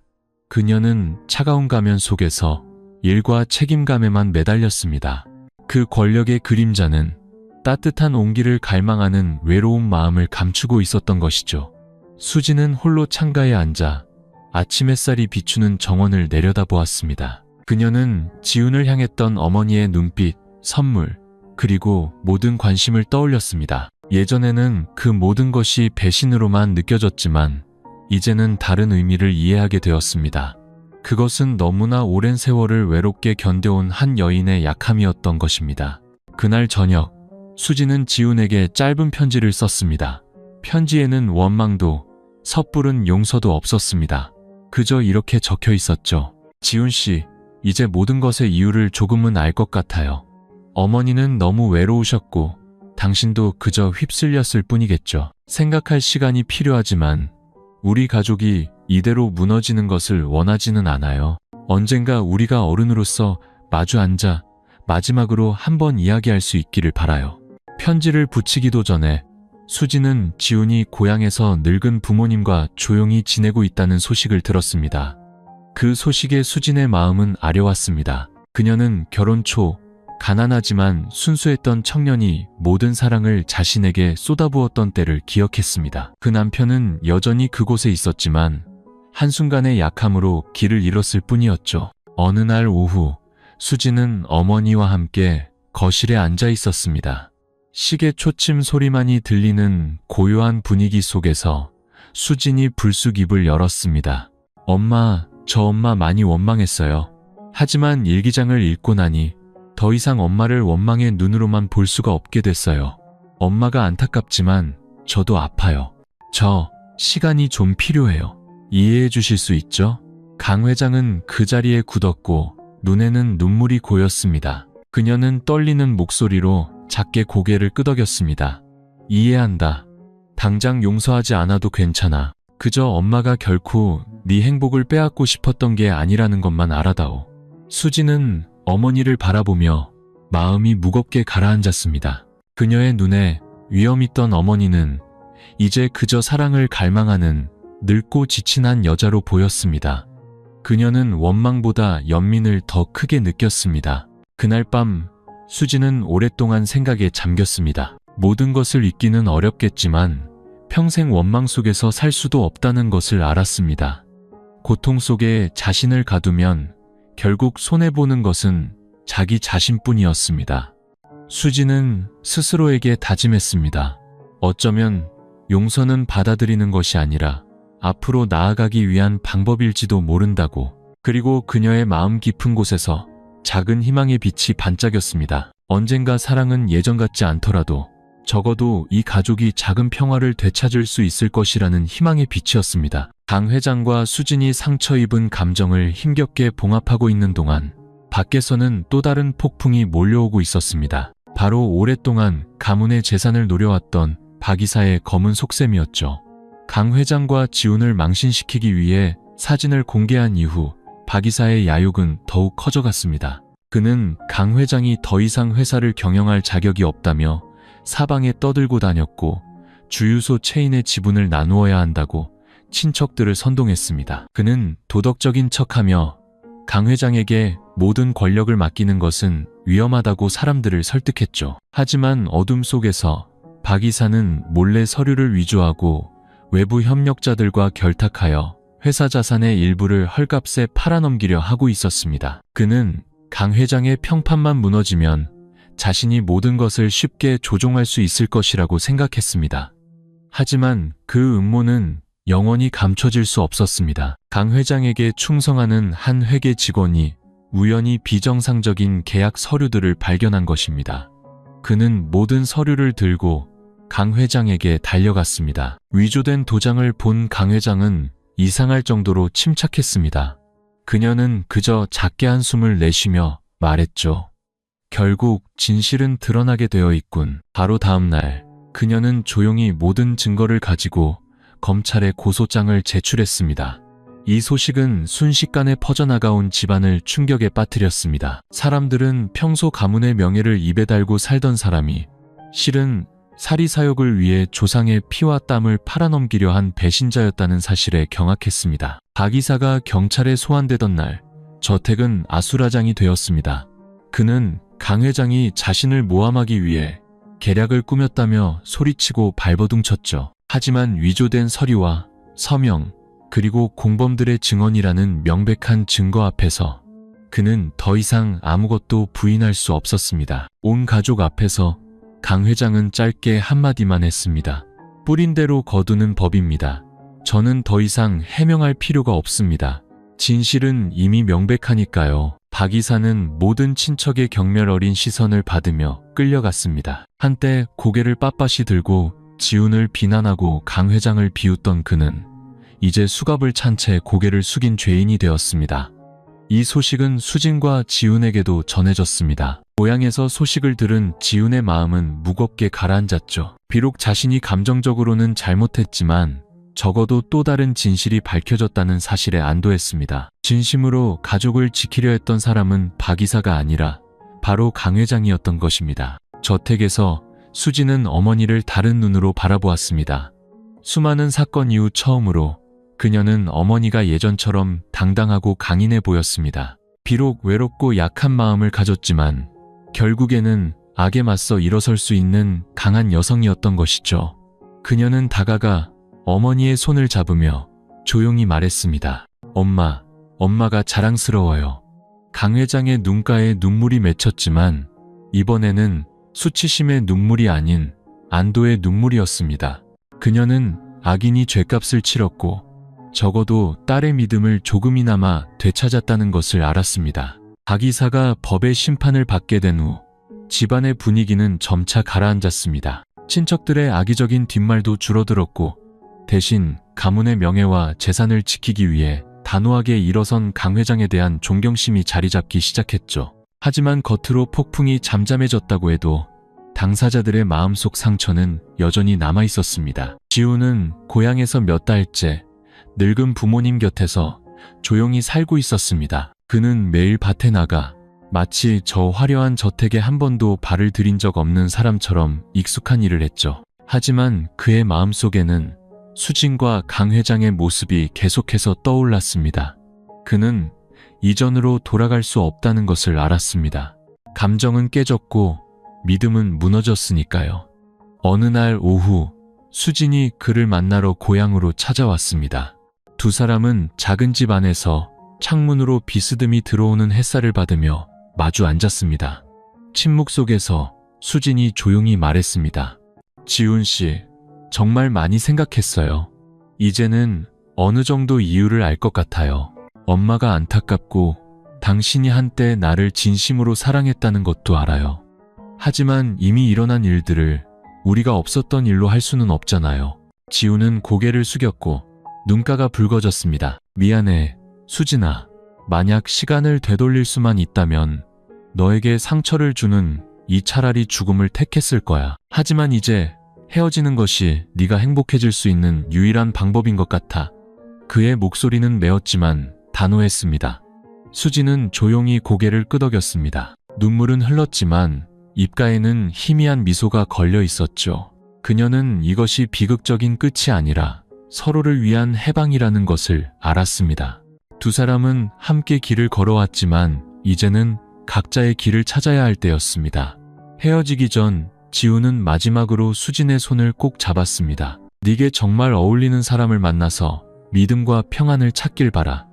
그녀는 차가운 가면 속에서 일과 책임감에만 매달렸습니다. 그 권력의 그림자는 따뜻한 온기를 갈망하는 외로운 마음을 감추고 있었던 것이죠. 수지는 홀로 창가에 앉아 아침 햇살이 비추는 정원을 내려다보았습니다. 그녀는 지훈을 향했던 어머니의 눈빛, 선물, 그리고 모든 관심을 떠올렸습니다. 예전에는 그 모든 것이 배신으로만 느껴졌지만 이제는 다른 의미를 이해하게 되었습니다. 그것은 너무나 오랜 세월을 외롭게 견뎌온 한 여인의 약함이었던 것입니다. 그날 저녁, 수지는 지훈에게 짧은 편지를 썼습니다. 편지에는 원망도 섣부른 용서도 없었습니다. 그저 이렇게 적혀 있었죠. 지훈 씨, 이제 모든 것의 이유를 조금은 알 것 같아요. 어머니는 너무 외로우셨고 당신도 그저 휩쓸렸을 뿐이겠죠. 생각할 시간이 필요하지만 우리 가족이 이대로 무너지는 것을 원하지는 않아요. 언젠가 우리가 어른으로서 마주 앉아 마지막으로 한번 이야기할 수 있기를 바라요. 편지를 붙이기도 전에 수지는 지훈이 고향에서 늙은 부모님과 조용히 지내고 있다는 소식을 들었습니다. 그 소식에 수진의 마음은 아려왔습니다. 그녀는 결혼 초 가난하지만 순수했던 청년이 모든 사랑을 자신에게 쏟아부었던 때를 기억했습니다. 그 남편은 여전히 그곳에 있었지만 한순간의 약함으로 길을 잃었을 뿐이었죠. 어느 날 오후, 수지는 어머니와 함께 거실에 앉아 있었습니다. 시계 초침 소리만이 들리는 고요한 분위기 속에서 수진이 불쑥 입을 열었습니다. 엄마, 저 엄마 많이 원망했어요. 하지만 일기장을 읽고 나니 더 이상 엄마를 원망의 눈으로만 볼 수가 없게 됐어요. 엄마가 안타깝지만 저도 아파요. 저 시간이 좀 필요해요. 이해해 주실 수 있죠? 강 회장은 그 자리에 굳었고 눈에는 눈물이 고였습니다. 그녀는 떨리는 목소리로 작게 고개를 끄덕였습니다. 이해한다. 당장 용서하지 않아도 괜찮아. 그저 엄마가 결코 네 행복을 빼앗고 싶었던 게 아니라는 것만 알아다오. 수지는 어머니를 바라보며 마음이 무겁게 가라앉았습니다. 그녀의 눈에 위험 있던 어머니는 이제 그저 사랑을 갈망하는 늙고 지친 한 여자로 보였습니다. 그녀는 원망보다 연민을 더 크게 느꼈습니다. 그날 밤 수지는 오랫동안 생각에 잠겼습니다. 모든 것을 잊기는 어렵겠지만 평생 원망 속에서 살 수도 없다는 것을 알았습니다. 고통 속에 자신을 가두면 결국 손해보는 것은 자기 자신뿐이었습니다. 수지는 스스로에게 다짐했습니다. 어쩌면 용서는 받아들이는 것이 아니라 앞으로 나아가기 위한 방법일지도 모른다고. 그리고 그녀의 마음 깊은 곳에서 작은 희망의 빛이 반짝였습니다. 언젠가 사랑은 예전 같지 않더라도 적어도 이 가족이 작은 평화를 되찾을 수 있을 것이라는 희망의 빛이었습니다. 강 회장과 수진이 상처 입은 감정을 힘겹게 봉합하고 있는 동안 밖에서는 또 다른 폭풍이 몰려오고 있었습니다. 바로 오랫동안 가문의 재산을 노려왔던 박 이사의 검은 속셈이었죠. 강 회장과 지훈을 망신시키기 위해 사진을 공개한 이후 박 이사의 야욕은 더욱 커져갔습니다. 그는 강 회장이 더 이상 회사를 경영할 자격이 없다며 사방에 떠들고 다녔고 주유소 체인의 지분을 나누어야 한다고 친척들을 선동했습니다. 그는 도덕적인 척하며 강 회장에게 모든 권력을 맡기는 것은 위험하다고 사람들을 설득했죠. 하지만 어둠 속에서 박 이사는 몰래 서류를 위조하고 외부 협력자들과 결탁하여 회사 자산의 일부를 헐값에 팔아넘기려 하고 있었습니다. 그는 강 회장의 평판만 무너지면 자신이 모든 것을 쉽게 조종할 수 있을 것이라고 생각했습니다. 하지만 그 음모는 영원히 감춰질 수 없었습니다. 강 회장에게 충성하는 한 회계 직원이 우연히 비정상적인 계약 서류들을 발견한 것입니다. 그는 모든 서류를 들고 강 회장에게 달려갔습니다. 위조된 도장을 본 강 회장은 이상할 정도로 침착했습니다. 그녀는 그저 작게 한숨을 내쉬며 말했죠. 결국 진실은 드러나게 되어 있군. 바로 다음 날 그녀는 조용히 모든 증거를 가지고 검찰에 고소장을 제출했습니다. 이 소식은 순식간에 퍼져나가온 집안을 충격에 빠뜨렸습니다. 사람들은 평소 가문의 명예를 입에 달고 살던 사람이 실은 사리사욕을 위해 조상의 피와 땀을 팔아넘기려 한 배신자였다는 사실에 경악했습니다. 박 이사가 경찰에 소환되던 날 저택은 아수라장이 되었습니다. 그는 강 회장이 자신을 모함하기 위해 계략을 꾸몄다며 소리치고 발버둥쳤죠. 하지만 위조된 서류와 서명 그리고 공범들의 증언이라는 명백한 증거 앞에서 그는 더 이상 아무것도 부인할 수 없었습니다. 온 가족 앞에서 강 회장은 짧게 한마디만 했습니다. 뿌린 대로 거두는 법입니다. 저는 더 이상 해명할 필요가 없습니다. 진실은 이미 명백하니까요. 박 이사는 모든 친척의 경멸 어린 시선을 받으며 끌려갔습니다. 한때 고개를 빳빳이 들고 지훈을 비난하고 강 회장을 비웃던 그는 이제 수갑을 찬 채 고개를 숙인 죄인이 되었습니다. 이 소식은 수진과 지훈에게도 전해졌습니다. 고향에서 소식을 들은 지훈의 마음은 무겁게 가라앉았죠. 비록 자신이 감정적으로는 잘못했지만 적어도 또 다른 진실이 밝혀졌다는 사실에 안도했습니다. 진심으로 가족을 지키려 했던 사람은 박 이사가 아니라 바로 강 회장이었던 것입니다. 저택에서 수진은 어머니를 다른 눈으로 바라보았습니다. 수많은 사건 이후 처음으로 그녀는 어머니가 예전처럼 당당하고 강인해 보였습니다. 비록 외롭고 약한 마음을 가졌지만 결국에는 악에 맞서 일어설 수 있는 강한 여성이었던 것이죠. 그녀는 다가가 어머니의 손을 잡으며 조용히 말했습니다. 엄마가 자랑스러워요. 강 회장의 눈가에 눈물이 맺혔지만 이번에는 수치심의 눈물이 아닌 안도의 눈물이었습니다. 그녀는 악인이 죗값을 치렀고 적어도 딸의 믿음을 조금이나마 되찾았다는 것을 알았습니다. 박 이사가 법의 심판을 받게 된 후 집안의 분위기는 점차 가라앉았습니다. 친척들의 악의적인 뒷말도 줄어들었고 대신 가문의 명예와 재산을 지키기 위해 단호하게 일어선 강 회장에 대한 존경심이 자리 잡기 시작했죠. 하지만 겉으로 폭풍이 잠잠해졌다고 해도 당사자들의 마음속 상처는 여전히 남아 있었습니다. 지훈은 고향에서 몇 달째 늙은 부모님 곁에서 조용히 살고 있었습니다. 그는 매일 밭에 나가 마치 저 화려한 저택에 한 번도 발을 들인 적 없는 사람처럼 익숙한 일을 했죠. 하지만 그의 마음속에는 수진과 강 회장의 모습이 계속해서 떠올랐습니다. 그는 이전으로 돌아갈 수 없다는 것을 알았습니다. 감정은 깨졌고 믿음은 무너졌으니까요. 어느 날 오후 수진이 그를 만나러 고향으로 찾아왔습니다. 두 사람은 작은 집 안에서 창문으로 비스듬히 들어오는 햇살을 받으며 마주 앉았습니다. 침묵 속에서 수진이 조용히 말했습니다. 지훈 씨, 정말 많이 생각했어요. 이제는 어느 정도 이유를 알 것 같아요. 엄마가 안타깝고 당신이 한때 나를 진심으로 사랑했다는 것도 알아요. 하지만 이미 일어난 일들을 우리가 없었던 일로 할 수는 없잖아요. 지훈은 고개를 숙였고 눈가가 붉어졌습니다. 미안해, 수진아. 만약 시간을 되돌릴 수만 있다면 너에게 상처를 주는 이 차라리 죽음을 택했을 거야. 하지만 이제 헤어지는 것이 네가 행복해질 수 있는 유일한 방법인 것 같아. 그의 목소리는 메었지만 단호했습니다. 수진은 조용히 고개를 끄덕였습니다. 눈물은 흘렀지만 입가에는 희미한 미소가 걸려 있었죠. 그녀는 이것이 비극적인 끝이 아니라 서로를 위한 해방이라는 것을 알았습니다. 두 사람은 함께 길을 걸어왔지만 이제는 각자의 길을 찾아야 할 때였습니다. 헤어지기 전 지훈은 마지막으로 수진의 손을 꼭 잡았습니다. 네게 정말 어울리는 사람을 만나서 믿음과 평안을 찾길 바라.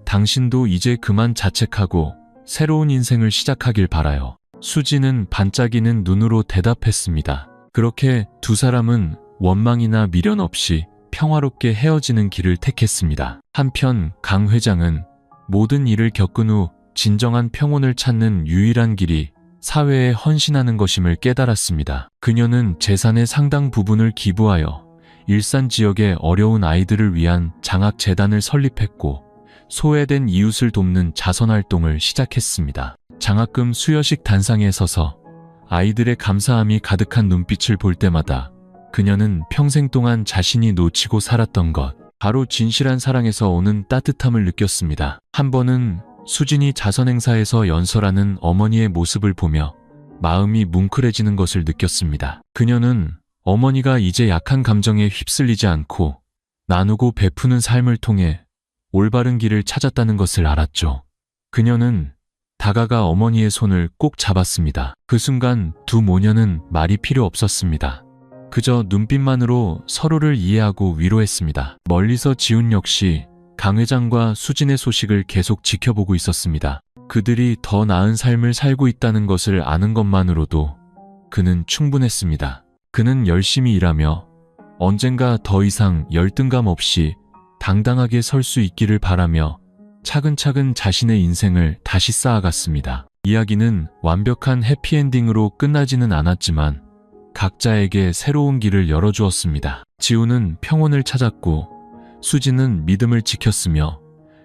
당신도 이제 그만 자책하고 새로운 인생을 시작하길 바라요. 수진은 반짝이는 눈으로 대답했습니다. 그렇게 두 사람은 원망이나 미련 없이 평화롭게 헤어지는 길을 택했습니다. 한편 강 회장은 모든 일을 겪은 후 진정한 평온을 찾는 유일한 길이 사회에 헌신하는 것임을 깨달았습니다. 그녀는 재산의 상당 부분을 기부하여 일산 지역의 어려운 아이들을 위한 장학재단을 설립했고 소외된 이웃을 돕는 자선활동을 시작했습니다. 장학금 수여식 단상에 서서 아이들의 감사함이 가득한 눈빛을 볼 때마다 그녀는 평생 동안 자신이 놓치고 살았던 것, 바로 진실한 사랑에서 오는 따뜻함을 느꼈습니다. 한 번은 수진이 자선행사에서 연설하는 어머니의 모습을 보며 마음이 뭉클해지는 것을 느꼈습니다. 그녀는 어머니가 이제 약한 감정에 휩쓸리지 않고 나누고 베푸는 삶을 통해 올바른 길을 찾았다는 것을 알았죠. 그녀는 다가가 어머니의 손을 꼭 잡았습니다. 그 순간 두 모녀는 말이 필요 없었습니다. 그저 눈빛만으로 서로를 이해하고 위로했습니다. 멀리서 지훈 역시 강 회장과 수진의 소식을 계속 지켜보고 있었습니다. 그들이 더 나은 삶을 살고 있다는 것을 아는 것만으로도 그는 충분했습니다. 그는 열심히 일하며 언젠가 더 이상 열등감 없이 당당하게 설 수 있기를 바라며 차근차근 자신의 인생을 다시 쌓아갔습니다. 이야기는 완벽한 해피엔딩으로 끝나지는 않았지만 각자에게 새로운 길을 열어주었습니다. 지우는 평온을 찾았고 수지는 믿음을 지켰으며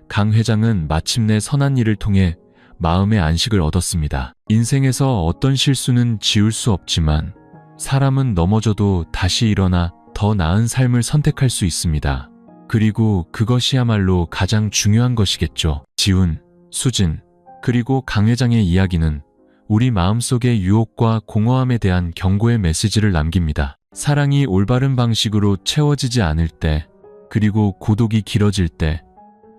강 회장은 마침내 선한 일을 통해 마음의 안식을 얻었습니다. 인생에서 어떤 실수는 지울 수 없지만 사람은 넘어져도 다시 일어나 더 나은 삶을 선택할 수 있습니다. 그리고 그것이야말로 가장 중요한 것이겠죠. 지훈, 수진, 그리고 강 회장의 이야기는 우리 마음속의 유혹과 공허함에 대한 경고의 메시지를 남깁니다. 사랑이 올바른 방식으로 채워지지 않을 때, 그리고 고독이 길어질 때,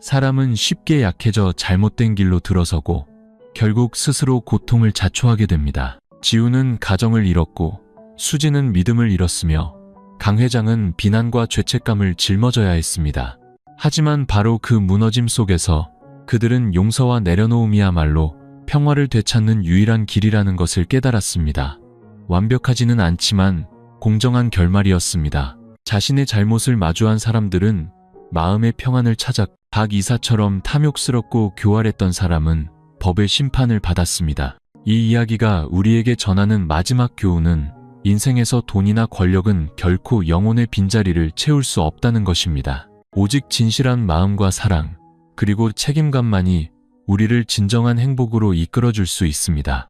사람은 쉽게 약해져 잘못된 길로 들어서고 결국 스스로 고통을 자초하게 됩니다. 지우는 가정을 잃었고 수지는 믿음을 잃었으며 강 회장은 비난과 죄책감을 짊어져야 했습니다. 하지만 바로 그 무너짐 속에서 그들은 용서와 내려놓음이야말로 평화를 되찾는 유일한 길이라는 것을 깨달았습니다. 완벽하지는 않지만 공정한 결말이었습니다. 자신의 잘못을 마주한 사람들은 마음의 평안을 찾아 박 이사처럼 탐욕스럽고 교활했던 사람은 법의 심판을 받았습니다. 이 이야기가 우리에게 전하는 마지막 교훈은 인생에서 돈이나 권력은 결코 영혼의 빈자리를 채울 수 없다는 것입니다. 오직 진실한 마음과 사랑, 그리고 책임감만이 우리를 진정한 행복으로 이끌어줄 수 있습니다.